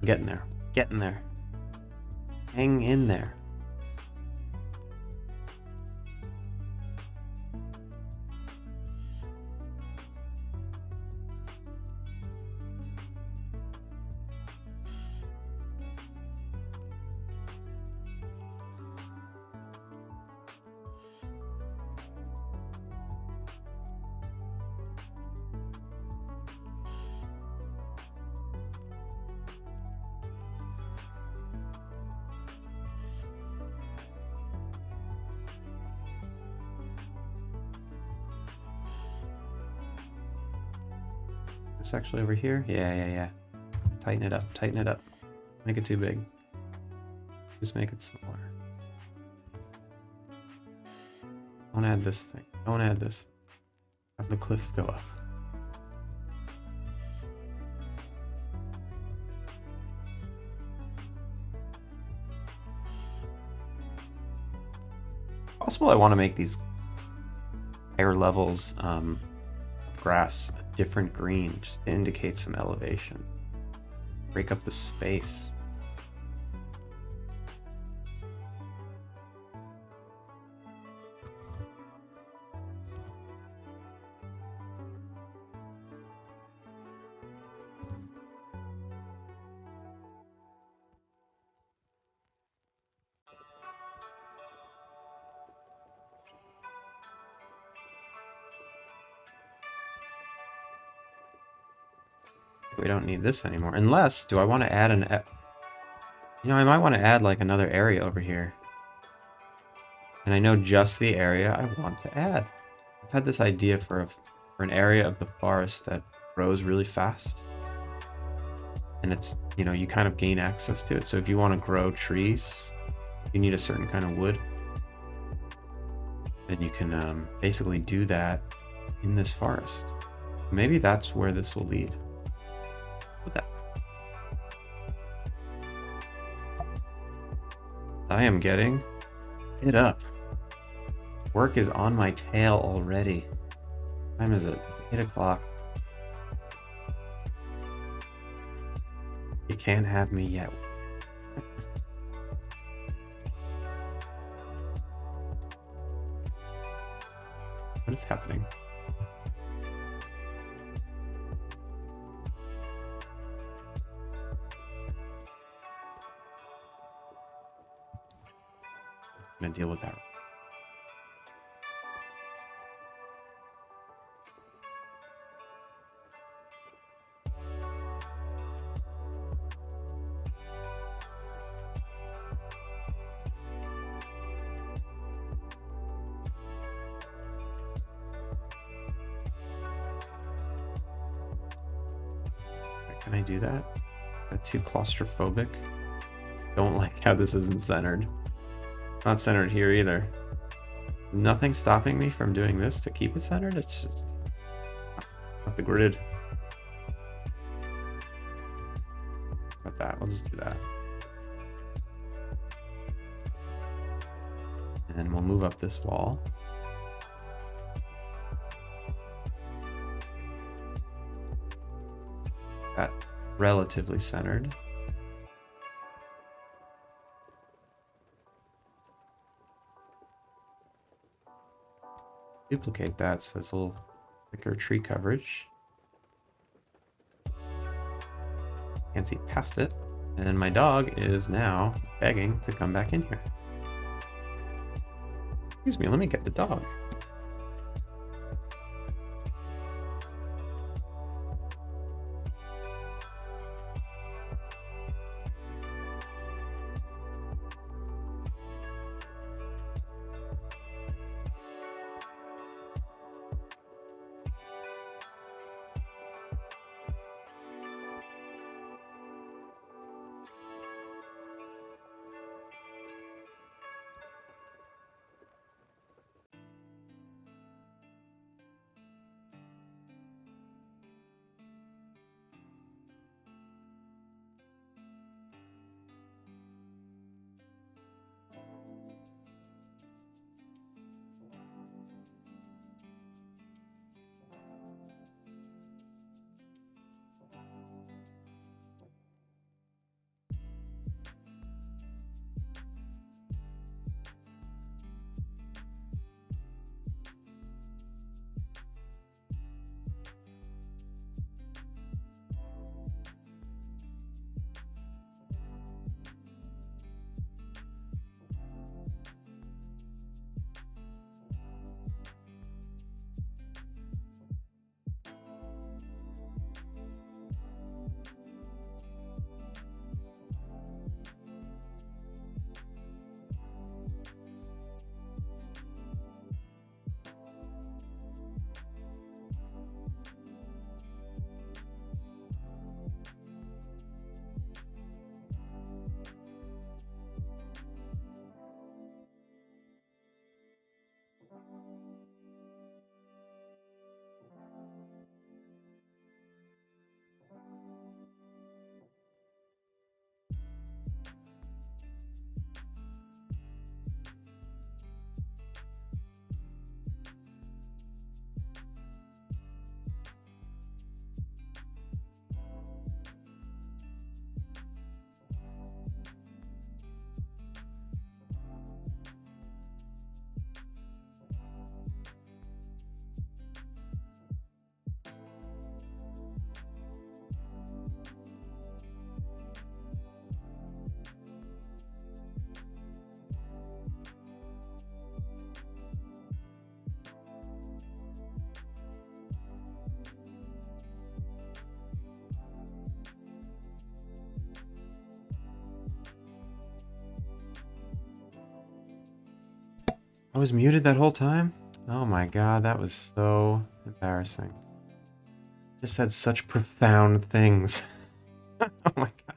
We're getting there. Getting there. Hang in there. This actually over here? Yeah. Tighten it up, tighten it up. Make it too big. Just make it smaller. Don't add this thing. Don't add this. Have the cliff go up. Possible I want to make these higher levels of grass a different green, just to indicate some elevation. Break up the space. We don't need this anymore. Unless, do I want to add an... You know, I might want to add like another area over here. And I know just the area I want to add. I've had this idea for an area of the forest that grows really fast. And it's, you know, you kind of gain access to it. So if you want to grow trees, you need a certain kind of wood. And you can basically do that in this forest. Maybe that's where this will lead. Put that. I am getting it up. Work is on my tail already. What time is it? It's 8 o'clock. You can't have me yet. What is happening? I'm gonna deal with that. Can I do that? That's too claustrophobic. Don't like how this isn't centered. Not centered here either. Nothing stopping me from doing this to keep it centered. It's just not the grid. About that, we'll just do that. And we'll move up this wall. That relatively centered. Duplicate that so it's a little thicker tree coverage. Can't see past it. And my dog is now begging to come back in here. Excuse me, let me get the dog. was muted that whole time? Oh my god, that was so embarrassing. Just said such profound things. Oh my god.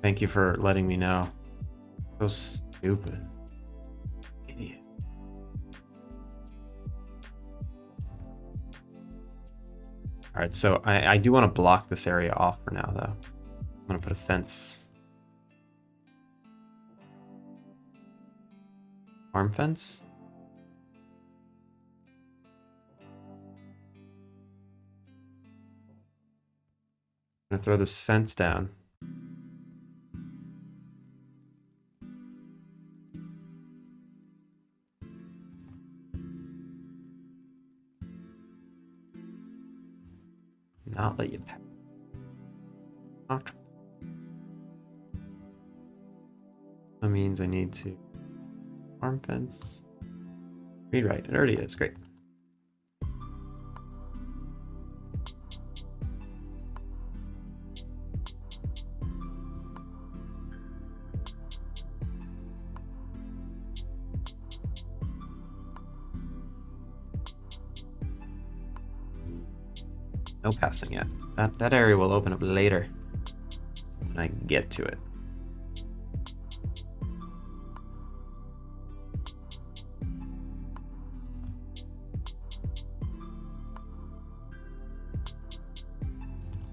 Thank you for letting me know. So stupid. Idiot. Alright, so I do want to block this area off for now, though. I'm going to put a fence. Farm fence? I'm going to throw this fence down. Not let you pass. That means I need to farm fence. Rewrite. It already is. Great. No passing yet. That area will open up later when I get to it.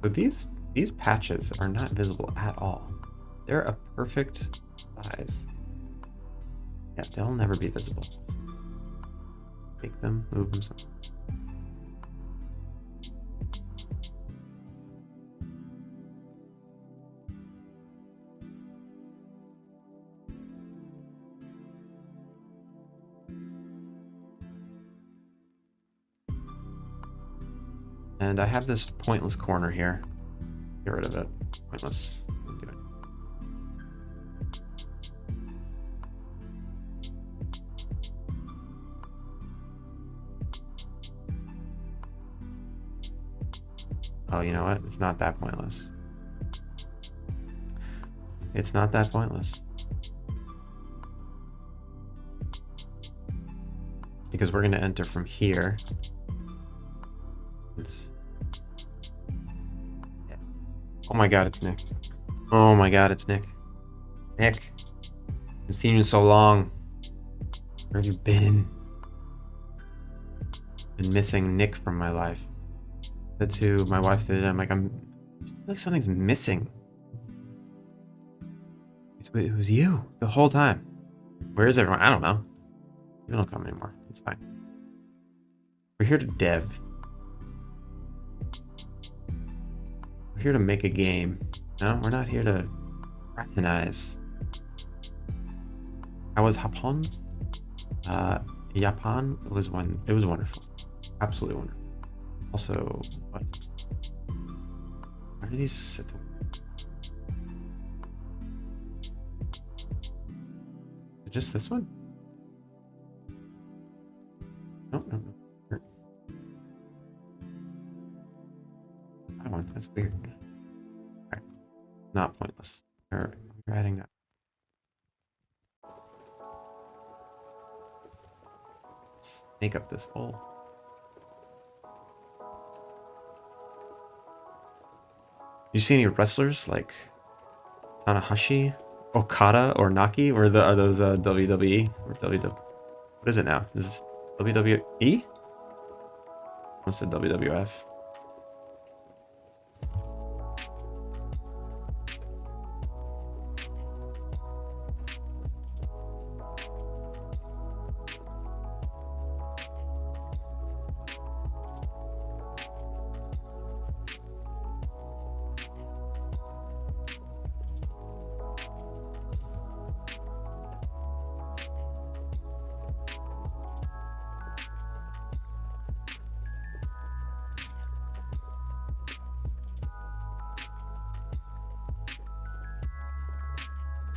So these patches are not visible at all. They're a perfect size. Yeah, they'll never be visible. Take them, move them somewhere. And I have this pointless corner here. Get rid of it. Pointless. Do it. Oh, you know what? It's not that pointless. It's not that pointless. Because we're going to enter from here. Yeah. Oh my god, it's Nick. Oh my god, it's Nick. Nick. I've seen you so long. Where have you been? Been missing Nick from my life. Said to my wife today, I'm like, I feel like something's missing. It was you the whole time. Where is everyone? I don't know. You don't come anymore. It's fine. We're here to dev. We're here to make a game. No, we're not here to fraternize. How was Japon? Japan? It was wonderful. Absolutely wonderful. Also, what? Where are these? Just this one? No. That one. That's weird. Alright. Not pointless. We're adding that. Snake up this hole. You see any wrestlers like Tanahashi, Okada, or Naki? Or are those WWE or WW? What is it now? Is this WWE? What's the WWF?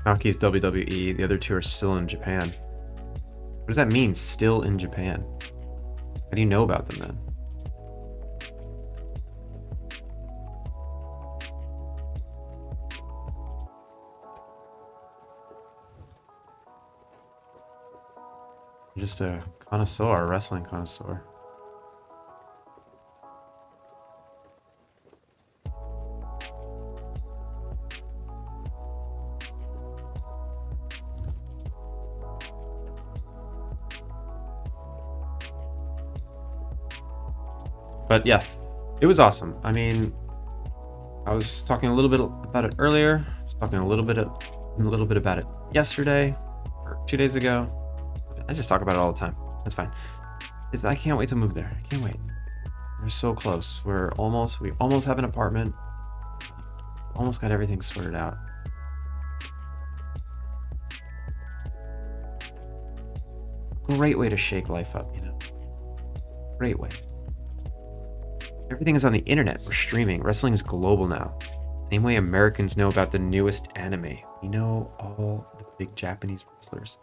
Naki's WWE, the other two are still in Japan. What does that mean, still in Japan? How do you know about them then? I'm just a connoisseur, a wrestling connoisseur. But yeah, it was awesome. I mean, I was talking a little bit about it earlier. I was talking a little bit about it yesterday or 2 days ago. I just talk about it all the time. That's fine. I can't wait to move there. I can't wait. We're so close. We almost have an apartment. Almost got everything sorted out. Great way to shake life up, you know. Great way. Everything is on the internet. We're streaming. Wrestling is global now. Same way Americans know about the newest anime. We know all the big Japanese wrestlers.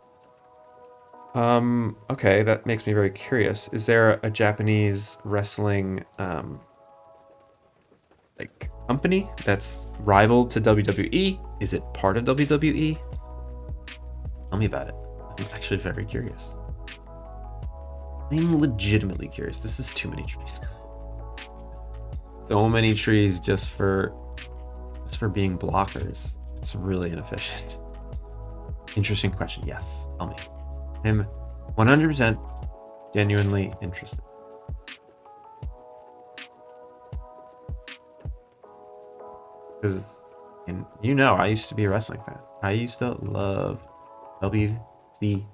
Okay, that makes me very curious. Is there a Japanese wrestling like company that's rival to WWE? Is it part of WWE? Tell me about it. I'm actually very curious. I'm legitimately curious. This is too many trees. So many trees just for being blockers. It's really inefficient. Interesting question. Yes, tell me. I'm 100% genuinely interested. Because, and you know, I used to be a wrestling fan. I used to love WCW.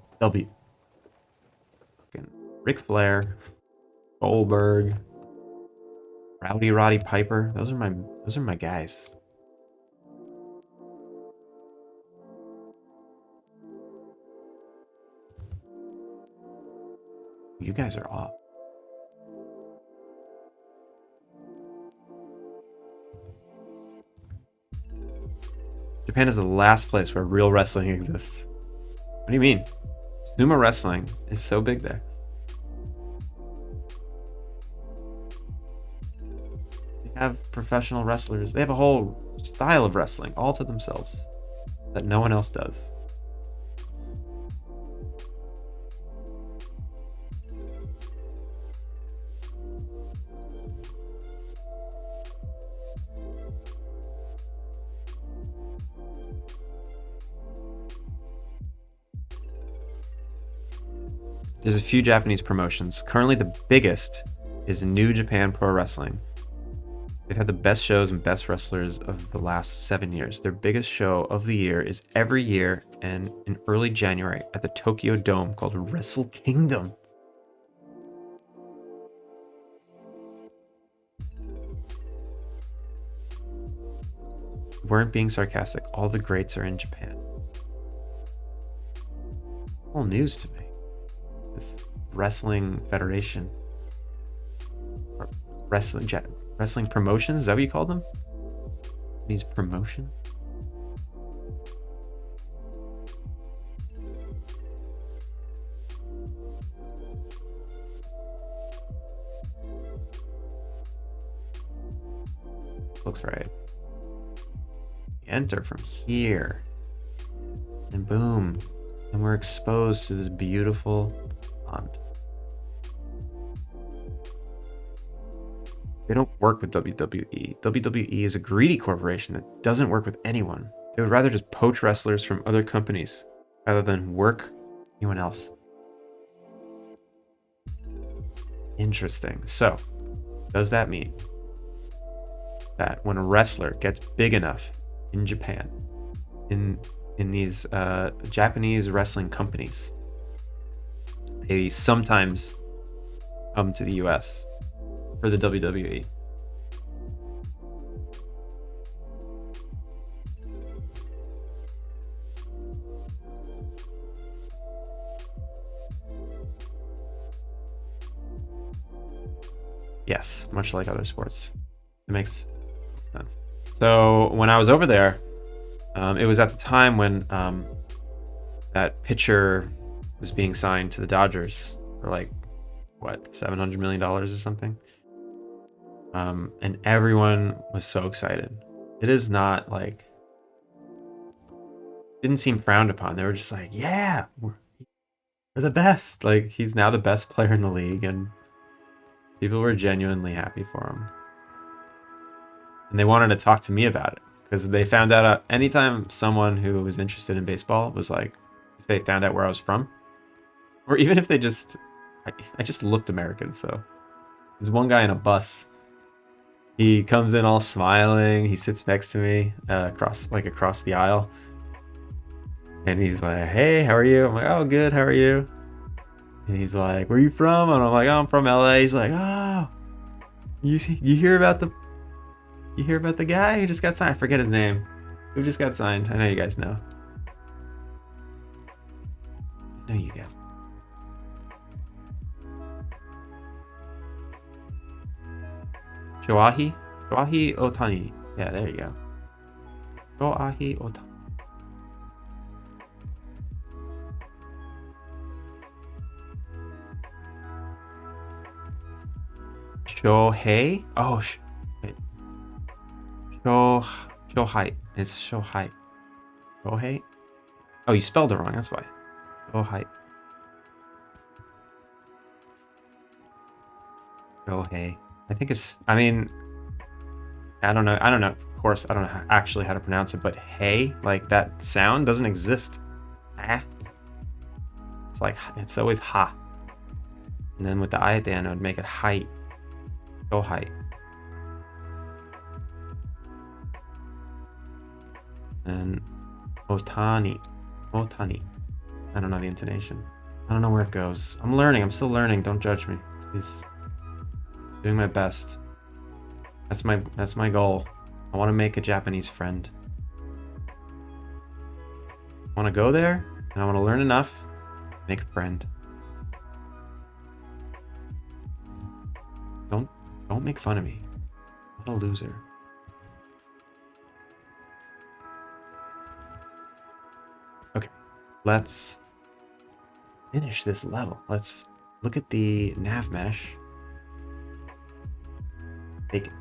Fucking Ric Flair, Goldberg, Roddy Piper. Those are my guys. You guys are off. Japan is the last place where real wrestling exists. What do you mean? Sumo wrestling is so big there. They have professional wrestlers. They have a whole style of wrestling all to themselves that no one else does. There's a few Japanese promotions. Currently, the biggest is New Japan Pro Wrestling. They've had the best shows and best wrestlers of the last 7 years. Their biggest show of the year is every year and in early January at the Tokyo Dome called Wrestle Kingdom. Weren't being sarcastic. All the greats are in Japan. All news to me. This wrestling federation, or wrestling promotions, is that what you call them? These promotion? Looks right. Enter from here, and boom, and we're exposed to this beautiful pond. They don't work with WWE. WWE is a greedy corporation that doesn't work with anyone. They would rather just poach wrestlers from other companies rather than work anyone else. Interesting. So, does that mean that when a wrestler gets big enough in Japan, in these Japanese wrestling companies, they sometimes come to the US for the WWE? Yes, much like other sports. It makes sense. So when I was over there, it was at the time when that pitcher was being signed to the Dodgers for like, what, $700 million or something? And everyone was so excited. It is not like, didn't seem frowned upon. They were just like, yeah, They're the best. Like, he's now the best player in the league, and people were genuinely happy for him. And they wanted to talk to me about it because they found out anytime someone who was interested in baseball was like, if they found out where I was from, or even if they just, I just looked American. So there's one guy in a bus. He comes in all smiling. He sits next to me across the aisle, and he's like, "Hey, how are you?" I'm like, "Oh, good. How are you?" And he's like, "Where are you from?" And I'm like, "Oh, I'm from LA." He's like, "Oh, you hear about the guy who just got signed? I forget his name. Who just got signed? I know you guys know. I know you guys. Shoahi Otani. Yeah, there you go. Shoahi Otani. Shohei? Oh, wait. Shohei. It's Shohei. Shohei? Oh, you spelled it wrong. That's why. Shohei. Shohei. I think it's. I mean, I don't know. Of course, I don't know actually how to pronounce it, but hey, like that sound doesn't exist. Ah. It's like it's always ha. And then with the I at the end, it would make it height. Shohei. And Otani. I don't know the intonation. I don't know where it goes. I'm learning. I'm still learning. Don't judge me, please. Doing my best. That's my goal. I want to make a Japanese friend. I want to go there, and I want to learn enough to make a friend. Don't make fun of me. I'm not a loser. Okay, let's finish this level. Let's look at the nav mesh. Take it.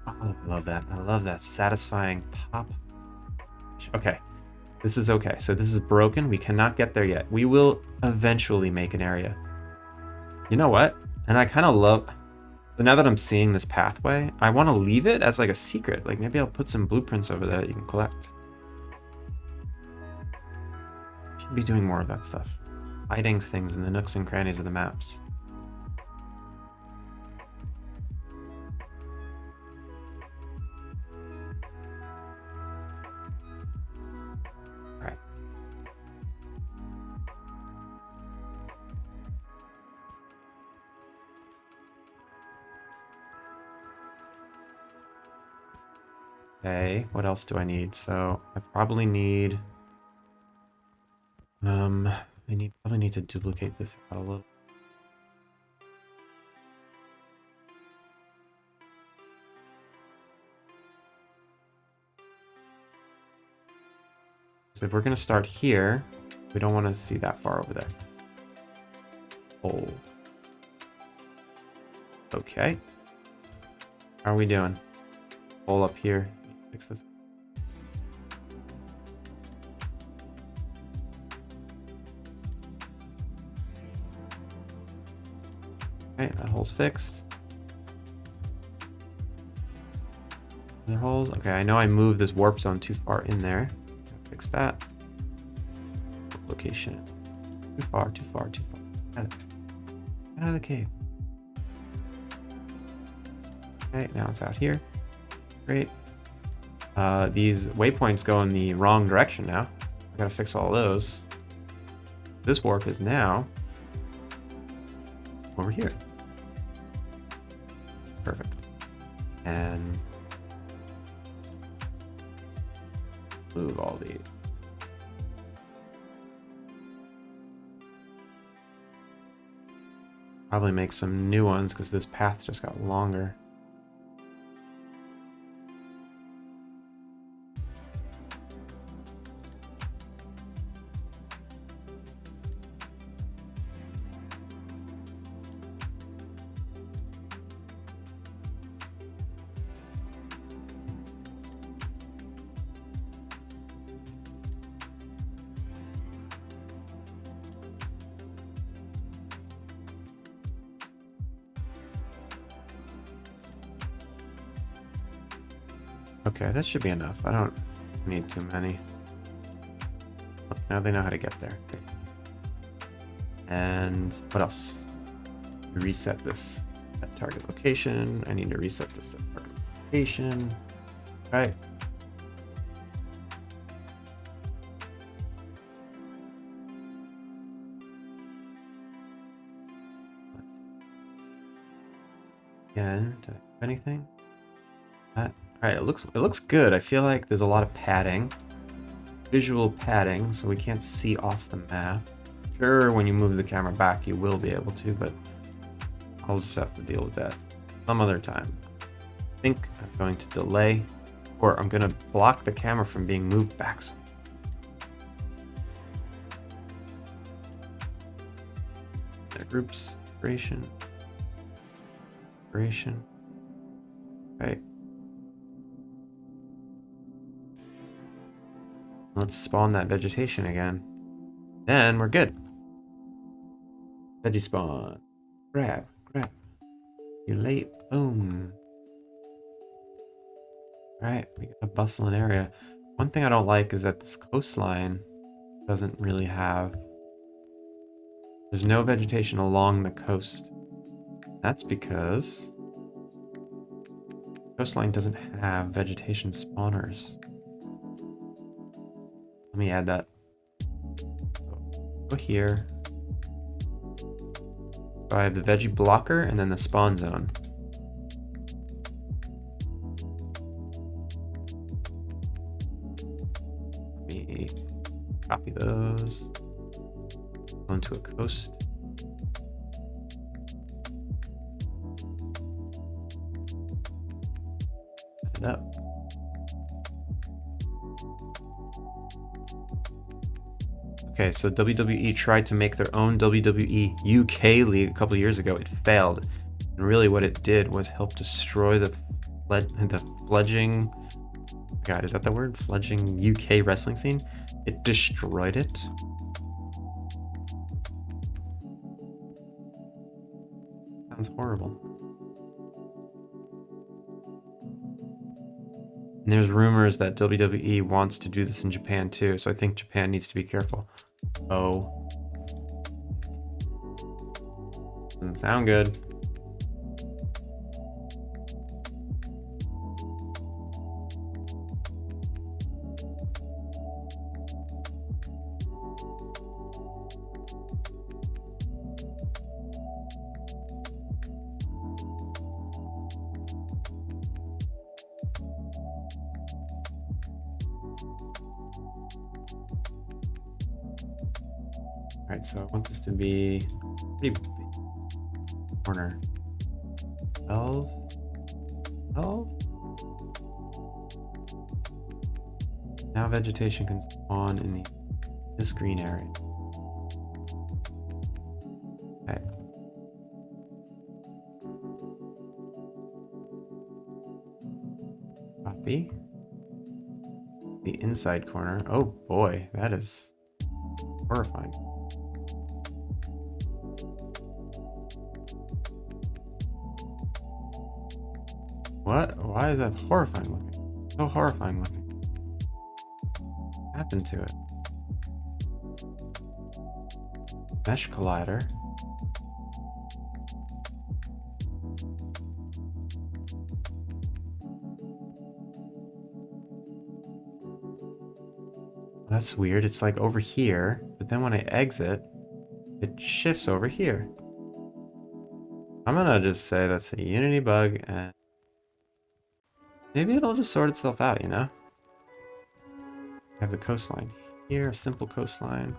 Oh, I love that. I love that satisfying pop. Okay, this is okay. So this is broken. We cannot get there yet. We will eventually make an area. You know what? And I kind of love... So now that I'm seeing this pathway, I want to leave it as like a secret. Like maybe I'll put some blueprints over there that you can collect. Should be doing more of that stuff. Hiding things in the nooks and crannies of the maps. Alright. Okay, what else do I need? So I probably need... probably need to duplicate this out a little. So if we're gonna start here, we don't want to see that far over there. Oh. Okay. How are we doing? Hole up here. Fix this. Okay, that hole's fixed. Other holes. Okay, I know I moved this warp zone too far in there. Fix that. Location. Too far. Get out of the cave. Okay, now it's out here. Great. These waypoints go in the wrong direction now. I gotta fix all those. This warp is now over here. Perfect. And move all these. Probably make some new ones because this path just got longer. Okay, that should be enough. I don't need too many. Now they know how to get there. And what else? Reset this at target location. I need to reset this at target location. Right. Again, did I have anything? All right, it looks good. I feel like there's a lot of padding, visual padding, so we can't see off the map. Sure, when you move the camera back, you will be able to, but I'll just have to deal with that some other time. I think I'm going to delay, or I'm going to block the camera from being moved back. Groups, creation. Right. Let's spawn that vegetation again. Then we're good. Veggie spawn. Grab. You're late. Boom. Alright, we got a bustling area. One thing I don't like is that this coastline doesn't really have... There's no vegetation along the coast. That's because coastline doesn't have vegetation spawners. Let me add that. Go here. So I have the veggie blocker and then the spawn zone. Let me copy those. Go into a coast. Set it up. Okay, so WWE tried to make their own WWE UK league a couple years ago. It failed. And really what it did was help destroy the fledgling... God, is that the word? Fledgling UK wrestling scene? It destroyed it. Sounds horrible. And there's rumors that WWE wants to do this in Japan too, so I think Japan needs to be careful. Oh. Doesn't sound good. Alright, so I want this to be pretty big. Corner. 12? 12? Now vegetation can spawn in this green area. Okay. Copy. The inside corner. Oh boy, that is horrifying. What? Why is that horrifying looking? So horrifying looking. What happened to it? Mesh collider. That's weird. It's like over here, but then when I exit, it shifts over here. I'm gonna just say that's a Unity bug, and maybe it'll just sort itself out, you know? I have the coastline here, a simple coastline.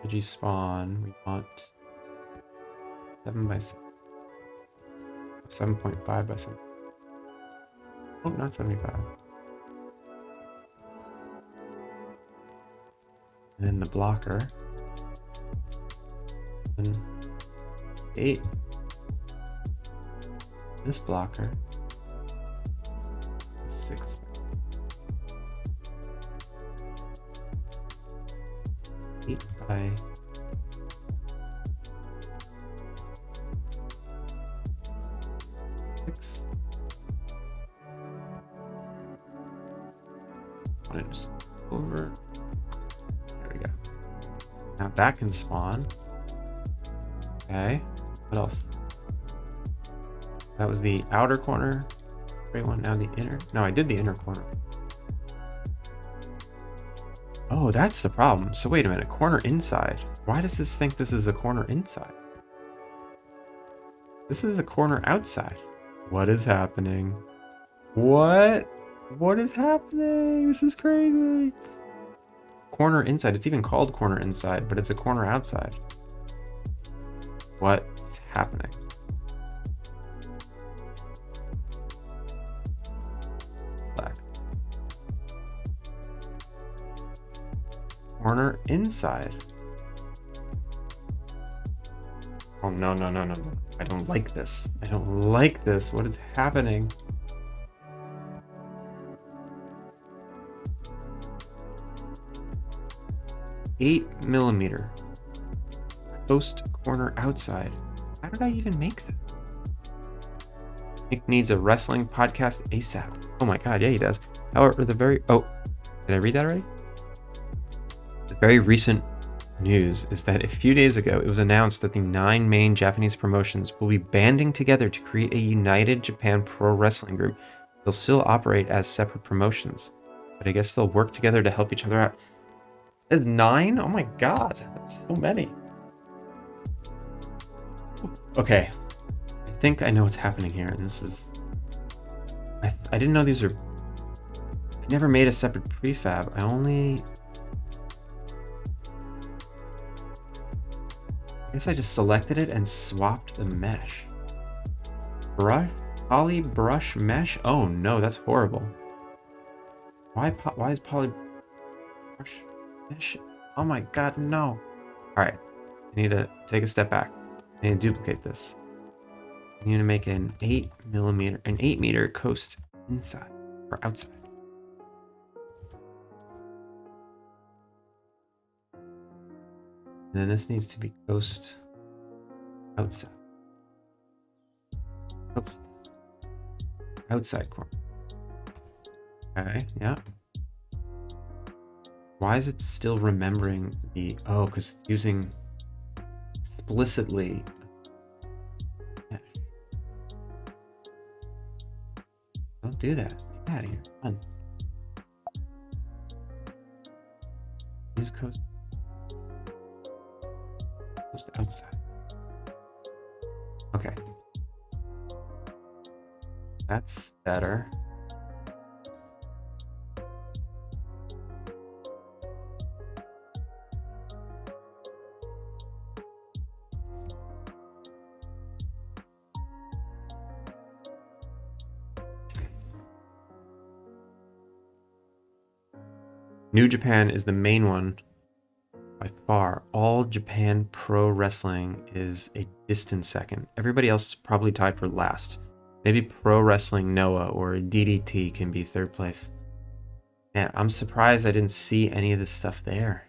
Veggie spawn, we want 7 by 7. 7.5 by 7. Oh, not 75. And then the blocker. And 8. This blocker. 6. Eight by 8. 6. Just over. There we go. Now that can spawn. Okay. What else? That was the outer corner. Great one. Now the inner. No, I did the inner corner. Oh, that's the problem. So wait a minute. Corner inside. Why does this think this is a corner inside? This is a corner outside. What is happening? What? What is happening? This is crazy. Corner inside. It's even called corner inside, but it's a corner outside. What is happening? Black. Corner inside. Oh, no, no, no, no, no. I don't like this. I don't like this. What is happening? $8mm. Coast corner outside. How did I even make that? Nick needs a wrestling podcast ASAP. Oh my god, yeah, he does. However, oh, did I read that already? The very recent news is that a few days ago it was announced that the 9 main Japanese promotions will be banding together to create a united Japan pro wrestling group. They'll still operate as separate promotions, but I guess they'll work together to help each other out. There's 9? Oh my god, that's so many. Okay, I think I know what's happening here, and this is... I didn't know these are... I never made a separate prefab. I guess I just selected it and swapped the mesh. Poly brush mesh? Oh no, that's horrible. Why is poly brush mesh? Oh my god, no. Alright, I need to take a step back. I need to duplicate this. I need to make an 8 meter coast inside or outside. And then this needs to be coast outside. Oh. Outside corner. Okay, yeah. Why is it still remembering the... Oh, because it's using explicitly... Yeah. Don't do that. Get out of here. Come on. Use coast outside. Okay. That's better. New Japan is the main one. By far, All Japan Pro Wrestling is a distant second. Everybody else is probably tied for last. Maybe Pro Wrestling Noah or DDT can be third place. Man, I'm surprised I didn't see any of this stuff there.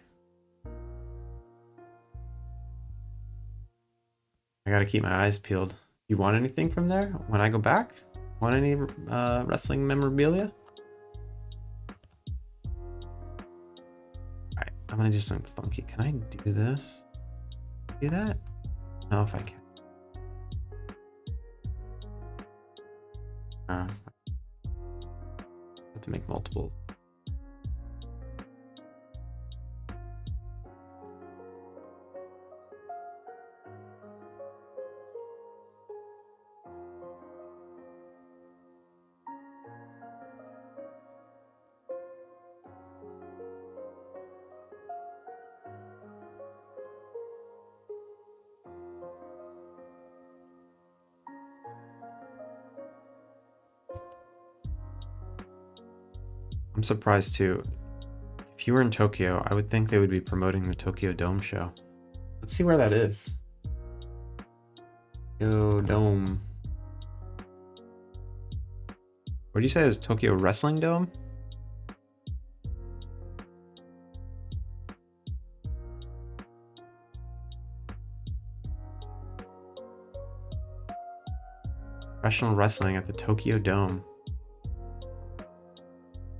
I gotta keep my eyes peeled. You want anything from there when I go back? Want any wrestling memorabilia? Alright, I'm gonna do something funky. Can I do this? Do that? No, if I can. It's not. I have to make multiples. I'm surprised too. If you were in Tokyo, I would think they would be promoting the Tokyo Dome show. Let's see where that is. Tokyo Dome. What did you say? It was Tokyo Wrestling Dome? Professional wrestling at the Tokyo Dome.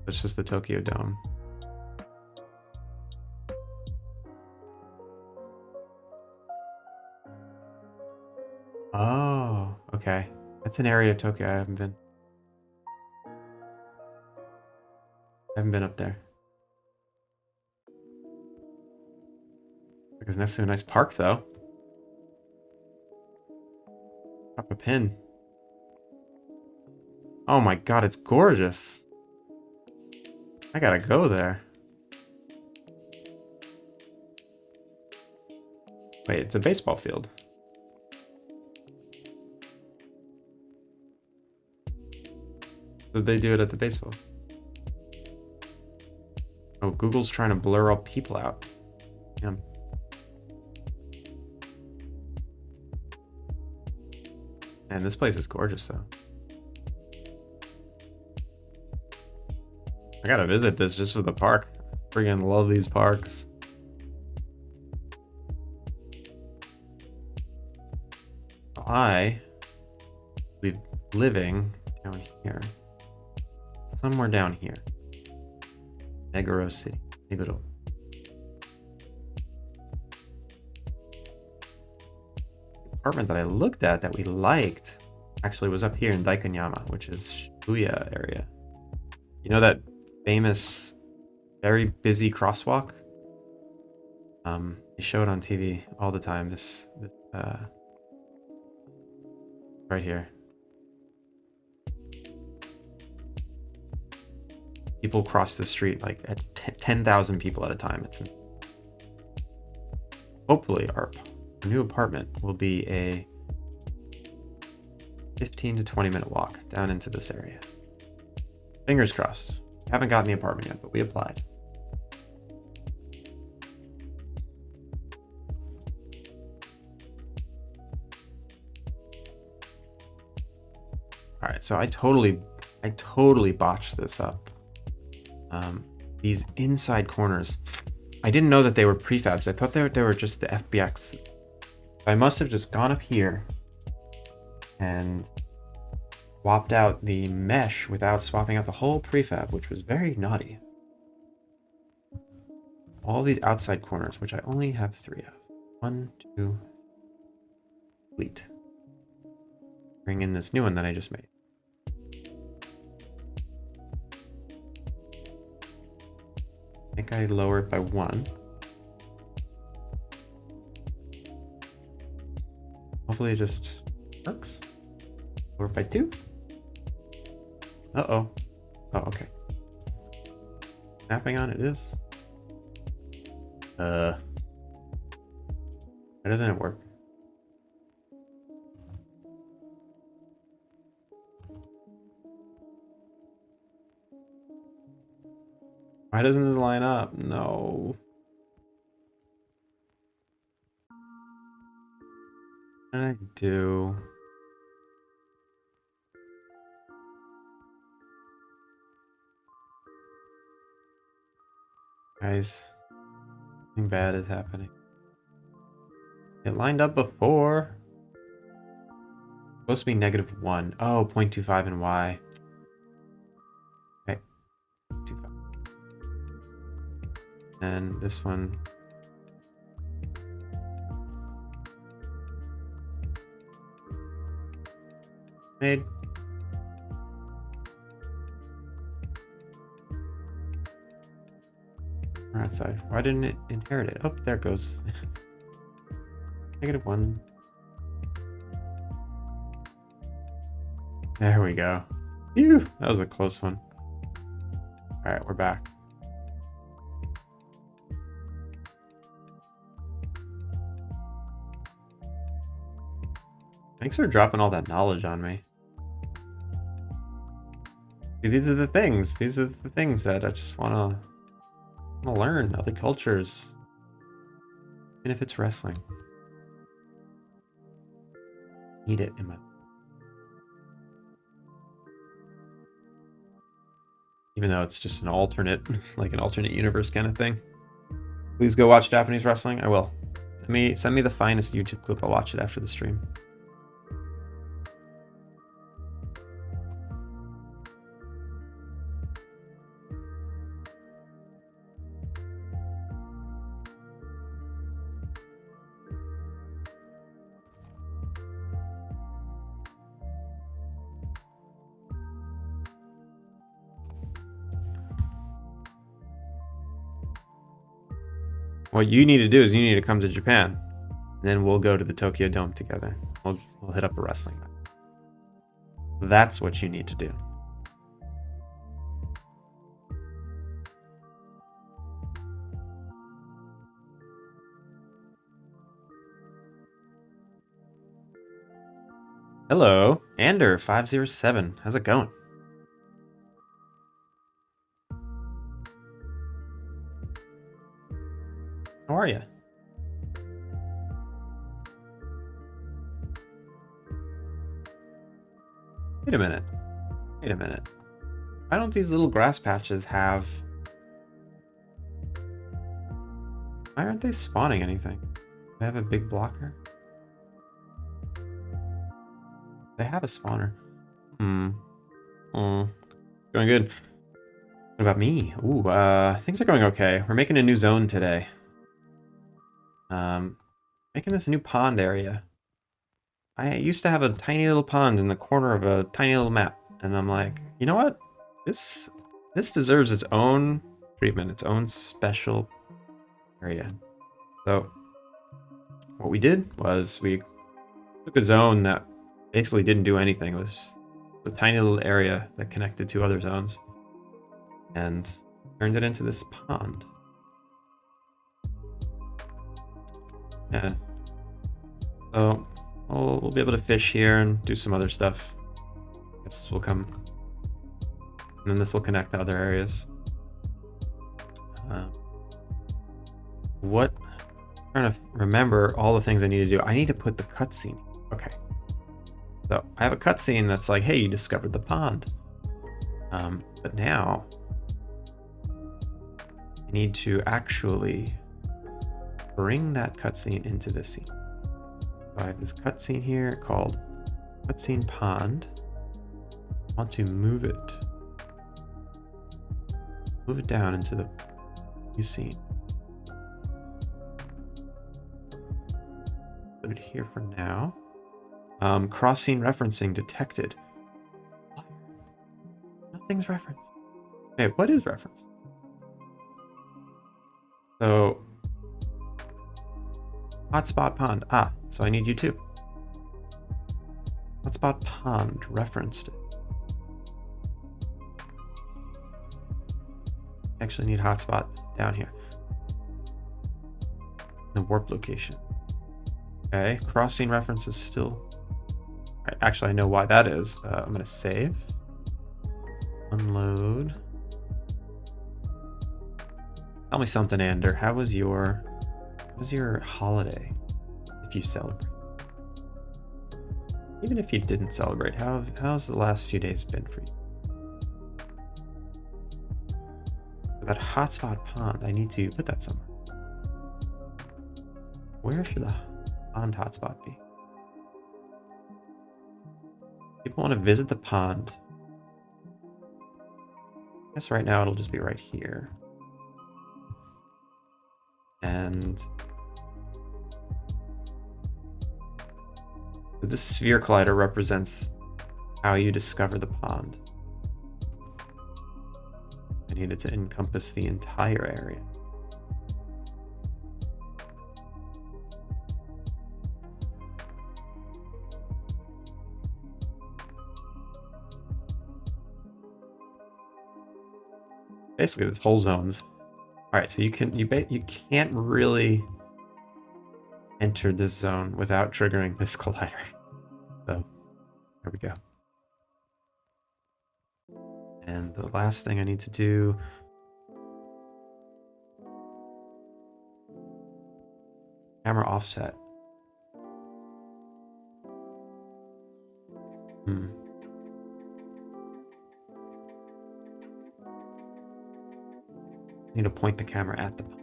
It's just the Tokyo Dome. Oh, okay. That's an area of Tokyo I haven't been. I haven't been up there. It's next to a nice park, though. Drop a pin. Oh my god, it's gorgeous. I gotta go there. Wait, it's a baseball field. Did they do it at the baseball? Oh, Google's trying to blur all people out. Yeah. Man, this place is gorgeous, though. I gotta visit this just for the park. Freaking love these parks. I will be living down here. Somewhere down here. Meguro City. Meguro. The apartment that I looked at that we liked actually was up here in Daikanyama, which is Shibuya area. You know that famous, very busy crosswalk? They show it on TV all the time. This right here. People cross the street like at 10,000 people at a time. It's hopefully our new apartment will be a 15 to 20 minute walk down into this area. Fingers crossed. Haven't gotten the apartment yet, but we applied. All right, so I totally botched this up. These inside corners, I didn't know that they were prefabs. I thought they were just the FBX. I must have just gone up here and swapped out the mesh without swapping out the whole prefab, which was very naughty. All these outside corners, which I only have 3 of. 1, 2, complete. Bring in this new one that I just made. I think I lower it by 1. Hopefully it just works. Lower it by 2. Uh-oh. Oh, okay. Snapping on it is. Why doesn't it work? Why doesn't this line up? No. What did I do? Guys, something bad is happening. It lined up before. Supposed to be -1. Oh, 0.25 in Y. Okay. 0.25. And this one. Made. Right side. Why didn't it inherit it? Oh, there it goes. -1. There we go. Phew, that was a close one. All right, we're back. Thanks for dropping all that knowledge on me. See, these are the things. These are the things that I just want to learn. Other cultures. Even if it's wrestling. Need it in my... Even though it's just an alternate, like an alternate universe kind of thing. Please go watch Japanese wrestling. I will. Send me the finest YouTube clip. I'll watch it after the stream. What you need to do is you need to come to Japan. And then we'll go to the Tokyo Dome together. We'll hit up a wrestling match. That's what you need to do. Hello, Ander507. How's it going? How are you? Wait a minute. Wait a minute. Why don't these little grass patches have... Why aren't they spawning anything? They have a big blocker? They have a spawner. Going good. What about me? Ooh, things are going okay. We're making a new zone today. Making this new pond area. I used to have a tiny little pond in the corner of a tiny little map, and I'm like, you know what? This deserves its own treatment, its own special area. So what we did was we took a zone that basically didn't do anything. It was a tiny little area that connected to other zones, and turned it into this pond. Yeah. So we'll be able to fish here and do some other stuff. This will come, and then this will connect to other areas. What? I'm trying to remember all the things I need to do. I need to put the cutscene. Okay. So I have a cutscene that's like, hey, you discovered the pond. But now I need to actually bring that cutscene into this scene. So I have this cutscene here called Cutscene Pond. I want to move it down into the new scene. Put it here for now. Cross-scene referencing detected. Nothing's referenced. Hey, what is referenced? So, hotspot pond. Ah, so I need you too. Hotspot pond referenced it. Actually need hotspot down here. The warp location. Okay, cross-scene reference is still... Actually, I know why that is. I'm going to save. Unload. Tell me something, Ander. How was your holiday? If you celebrate. Even if you didn't celebrate, how's the last few days been for you? That hotspot pond, I need to put that somewhere. Where should the pond hotspot be? People want to visit the pond. I guess right now it'll just be right here. And so this sphere collider represents how you discover the pond. I need it to encompass the entire area. Basically, this whole zone's... All right, so you can't really enter this zone without triggering this collider. So there we go. And the last thing I need to do... Camera offset. Need to point the camera at the pond.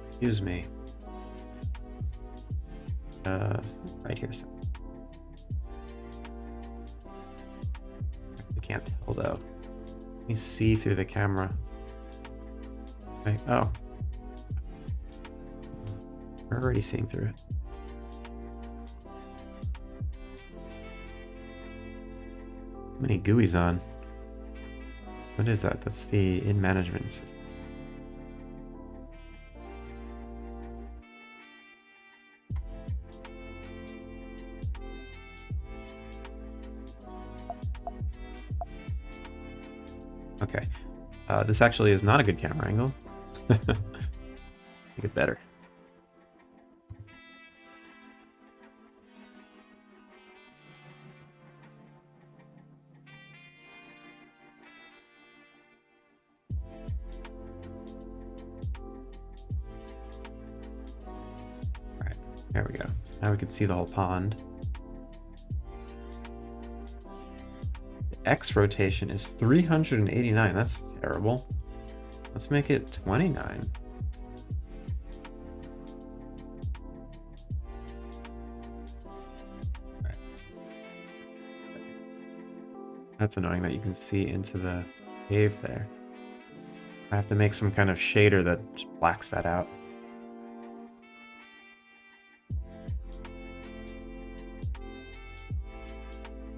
Excuse me. Right here. So. I can't tell though. Let me see through the camera. Okay. Oh. We're already seeing through it. many GUIs on. What is that? That's the in management system. Okay. This actually is not a good camera angle. Make it better. Alright, there we go. So now we can see the whole pond. X rotation is 389. That's terrible. Let's make it 29. Right. That's annoying that you can see into the cave there. I have to make some kind of shader that just blacks that out.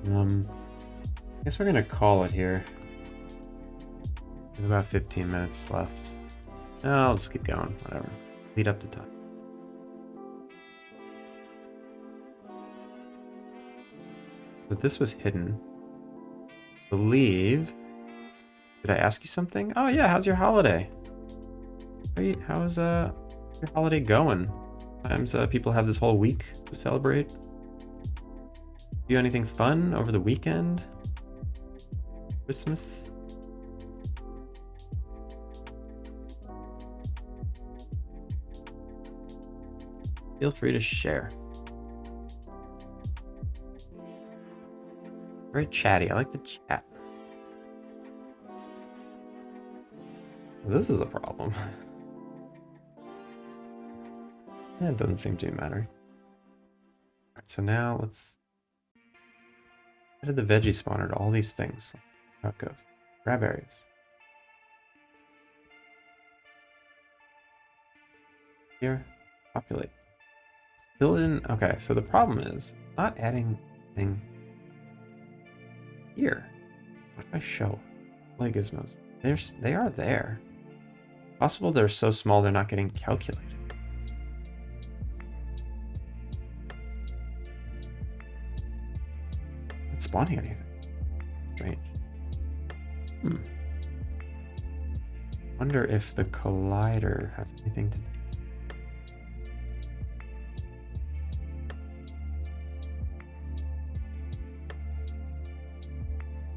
I guess we're gonna call it here. We have about 15 minutes left. No, I'll just keep going, whatever. Lead up to time. But this was hidden. I believe. Did I ask you something? Oh yeah, how's your holiday? How's your holiday going? Sometimes people have this whole week to celebrate. Do anything fun over the weekend? Christmas? Feel free to share. Very chatty. I like the chat. This is a problem. Yeah, it doesn't seem to matter. Alright, so now let's add the veggie spawner to all these things. How it goes. Grab areas. Here, populate. Still didn't. Okay, so the problem is not adding anything here. What if I show play gizmos? They are there. Possible they're so small they're not getting calculated. Not spawning anything. Strange. Wonder if the collider has anything to do.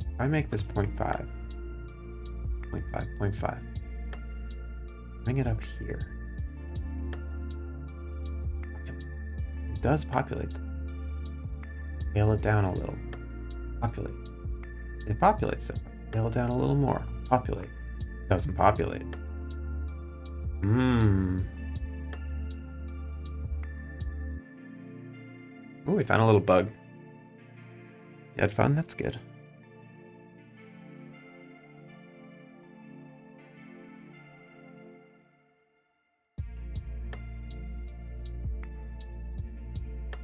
If I make this 0.5, 0.5, 0.5, bring it up here. It does populate. Scale it down a little. Populate. It populates it. Scale it down a little more. Populate. It doesn't populate. Ooh, we found a little bug. You had fun? That's good.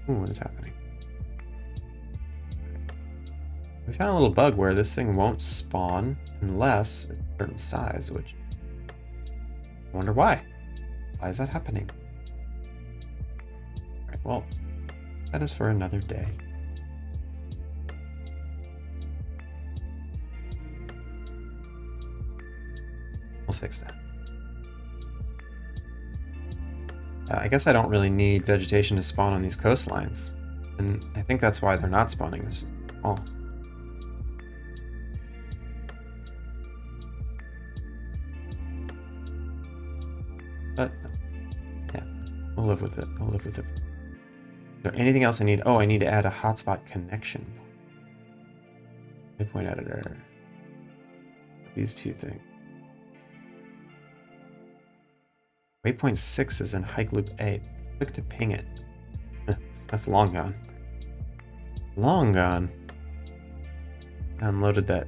Ooh, what is happening? We found a little bug where this thing won't spawn unless it's a certain size, which I wonder why. Why is that happening? Alright, well, that is for another day. We'll fix that. I guess I don't really need vegetation to spawn on these coastlines. And I think that's why they're not spawning. This is small. But, yeah, we'll live with it. I'll live with it. Is there anything else I need? Oh, I need to add a hotspot connection. Waypoint editor. These two things. Waypoint 6 is in hike loop A. Click to ping it. That's long gone. Long gone. Downloaded that.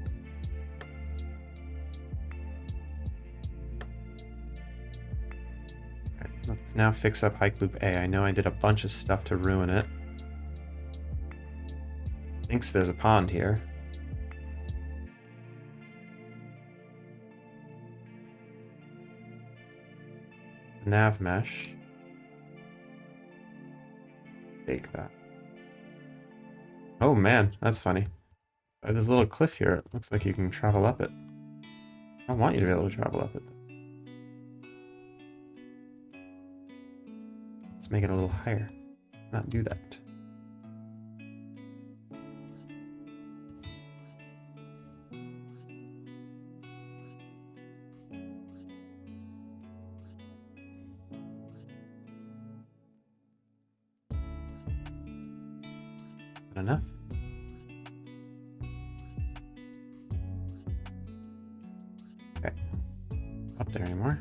Right, let's now fix up hike loop A. I know I did a bunch of stuff to ruin it. Thinks there's a pond here. nav mesh. Take that. Oh man, that's funny. There's a little cliff here. It looks like you can travel up it. I don't want you to be able to travel up it. Let's make it a little higher. Not do that. Not enough. Okay. Up there anymore.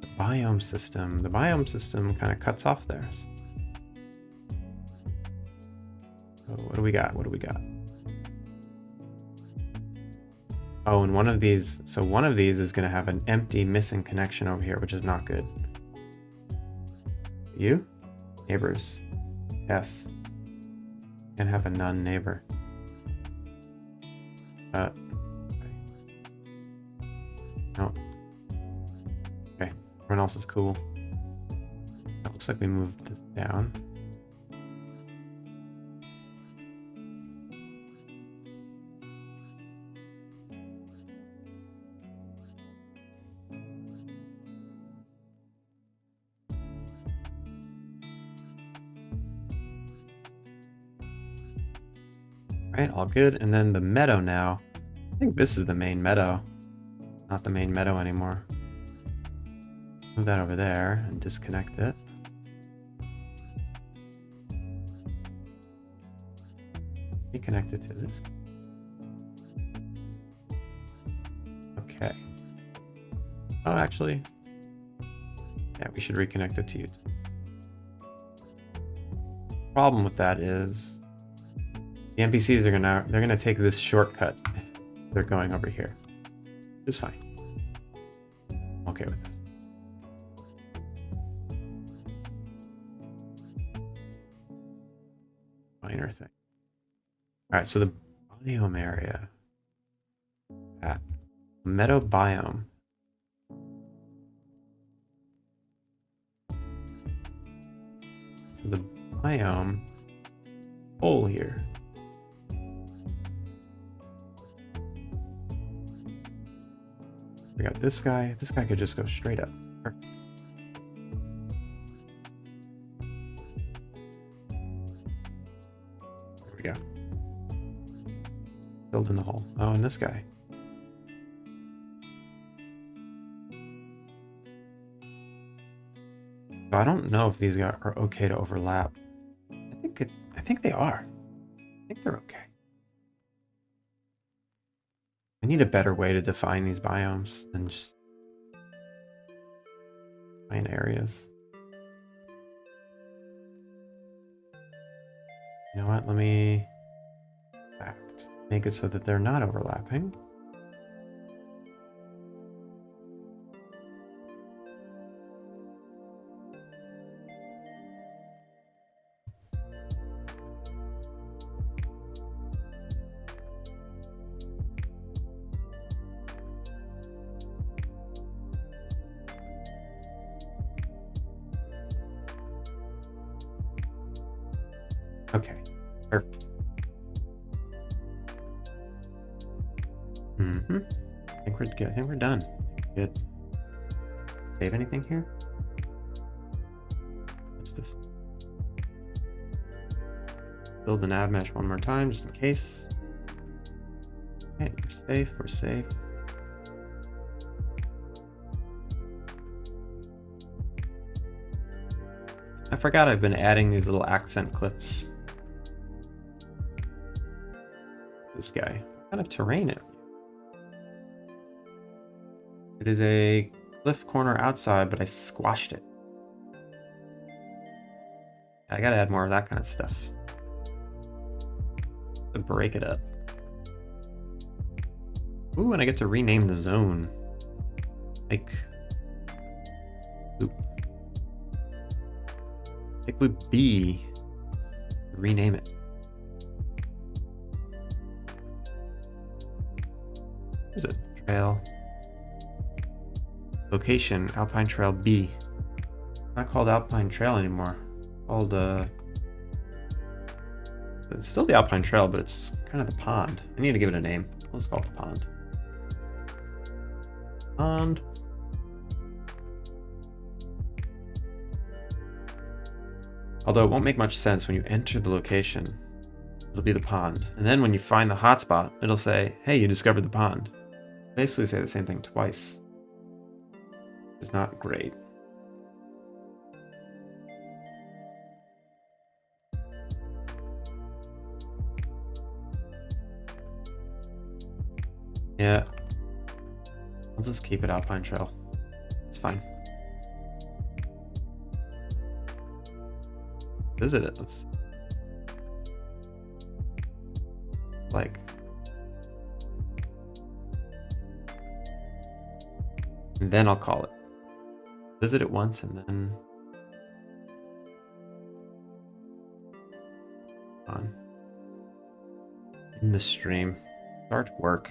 The biome system. The biome system kind of cuts off there. So what do we got? What do we got? Oh, and one of these, so one of these is going to have an empty missing connection over here, which is not good. You? Neighbors. Yes. Can have a none neighbor. Okay. No. Okay. Everyone else is cool. It looks like we moved this down. Right, all good. And then the meadow now. I think this is the main meadow. Not the main meadow anymore. Move that over there and disconnect it. Reconnect it to this. Okay. Oh, actually. Yeah, we should reconnect it to you. Problem with that is the NPCs are gonna take this shortcut. They're going over here. It's fine. I'm okay with this. Minor thing. All right, so the biome area. That meadow biome. So the biome hole here. We got this guy. This guy could just go straight up. Perfect. There we go. Filled in the hole. Oh, and this guy. So I don't know if these guys are okay to overlap. I think they are. I think they're okay. I need a better way to define these biomes than just define areas. You know what? Let me make it so that they're not overlapping. Okay, perfect. I think we're good. I think we're done. Good. Save anything here? What's this? Build the nav mesh one more time, just in case. Okay, we're safe. We're safe. I forgot I've been adding these little accent cliffs. This guy. What kind of terrain it? It is a cliff corner outside, but I squashed it. I gotta add more of that kind of stuff. To break it up. Ooh, and I get to rename the zone. Like loop B. Rename it. There's a trail. Location, Alpine Trail B. It's not called Alpine Trail anymore. It's called, it's still the Alpine Trail, but it's kind of the pond. I need to give it a name. Let's call it the pond. Pond. Although it won't make much sense when you enter the location. It'll be the pond. And then when you find the hotspot, it'll say, hey, you discovered the pond. Basically say the same thing twice. It's not great. Yeah. I'll just keep it Alpine Trail. It's fine. Visit it. Let's like. And then I'll call it. Visit it once and then on in the stream. Start work.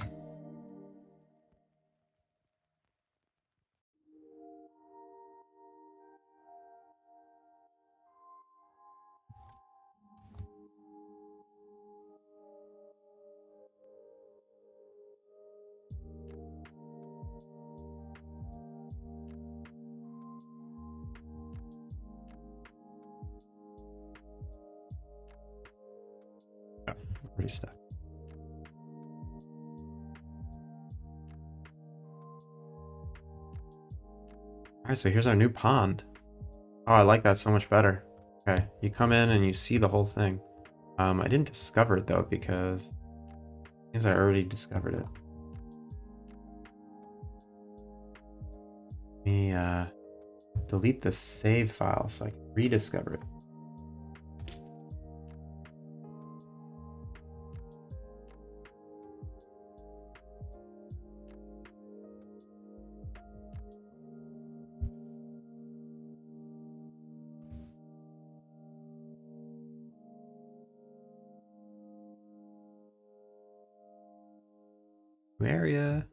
Oh, pretty stuck. Alright, so here's our new pond. Oh, I like that so much better. Okay, you come in and you see the whole thing. I didn't discover it though because it seems I already discovered it. Let me delete the save file so I can rediscover it. New area.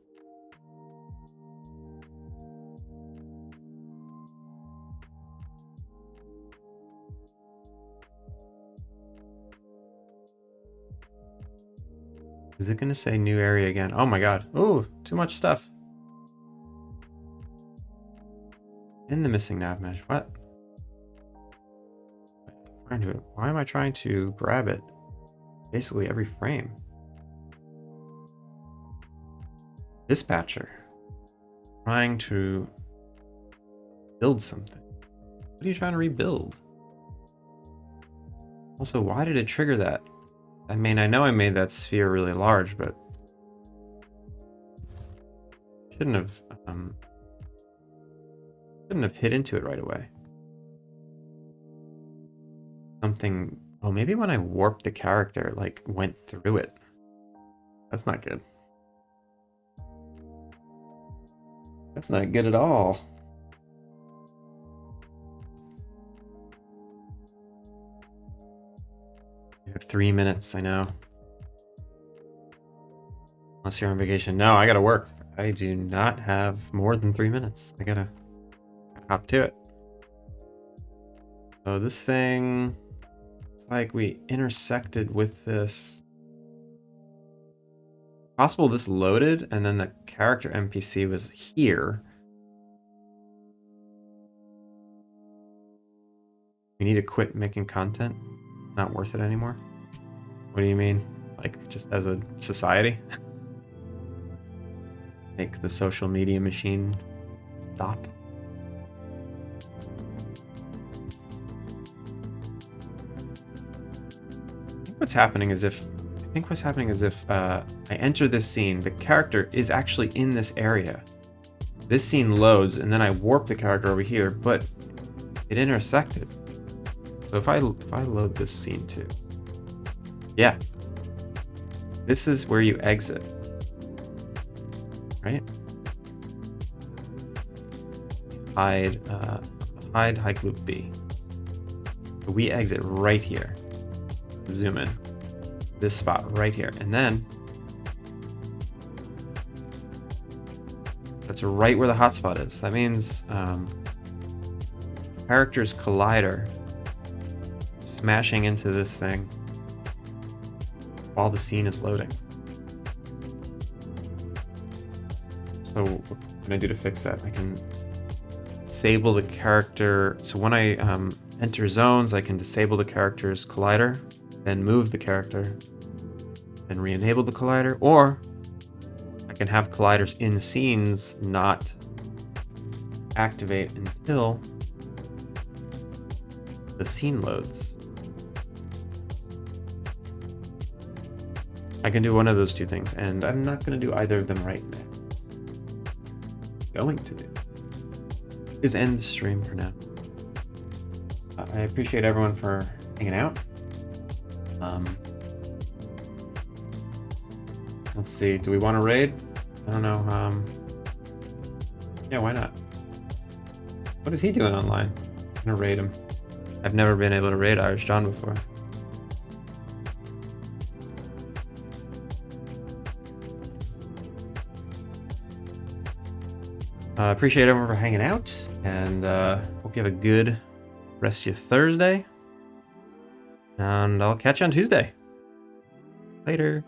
Is it gonna say new area again? Oh my god. Oh, too much stuff. In the missing nav mesh. What? Why am I trying to grab it? Basically every frame. Dispatcher. Trying to build something. What are you trying to rebuild? Also, why did it trigger that? I mean, I know I made that sphere really large, but shouldn't have hit into it right away. Something. Oh, maybe when I warped the character, like went through it. That's not good. That's not good at all. You have 3 minutes, I know. Unless you're on vacation. No, I gotta work. I do not have more than 3 minutes. I gotta hop to it. So this thing, it's like we intersected with this. Possible this loaded and then the character NPC was here. We need to quit making content. Not worth it anymore. What do you mean? Like just as a society? Make the social media machine stop? I think what's happening is if I enter this scene, the character is actually in this area. This scene loads, and then I warp the character over here, but it intersected. So if I load this scene too, yeah, this is where you exit, right? Hide hike loop B. So we exit right here. Zoom in. This spot right here, and then That's right where the hotspot is. That means character's collider smashing into this thing while the scene is loading. So what can I do to fix that? I can disable the character. So when I enter zones, I can disable the character's collider, then move the character, then re-enable the collider, or I can have colliders in scenes not activate until the scene loads. I can do one of those two things, and I'm not going to do either of them right now. Going to do is end the stream for now. I appreciate everyone for hanging out. Let's see, do we want to raid? I don't know. Yeah, why not? What is he doing online? I'm gonna raid him. I've never been able to raid Irish John before. Appreciate everyone for hanging out, and hope you have a good rest of your Thursday. And I'll catch you on Tuesday. Later.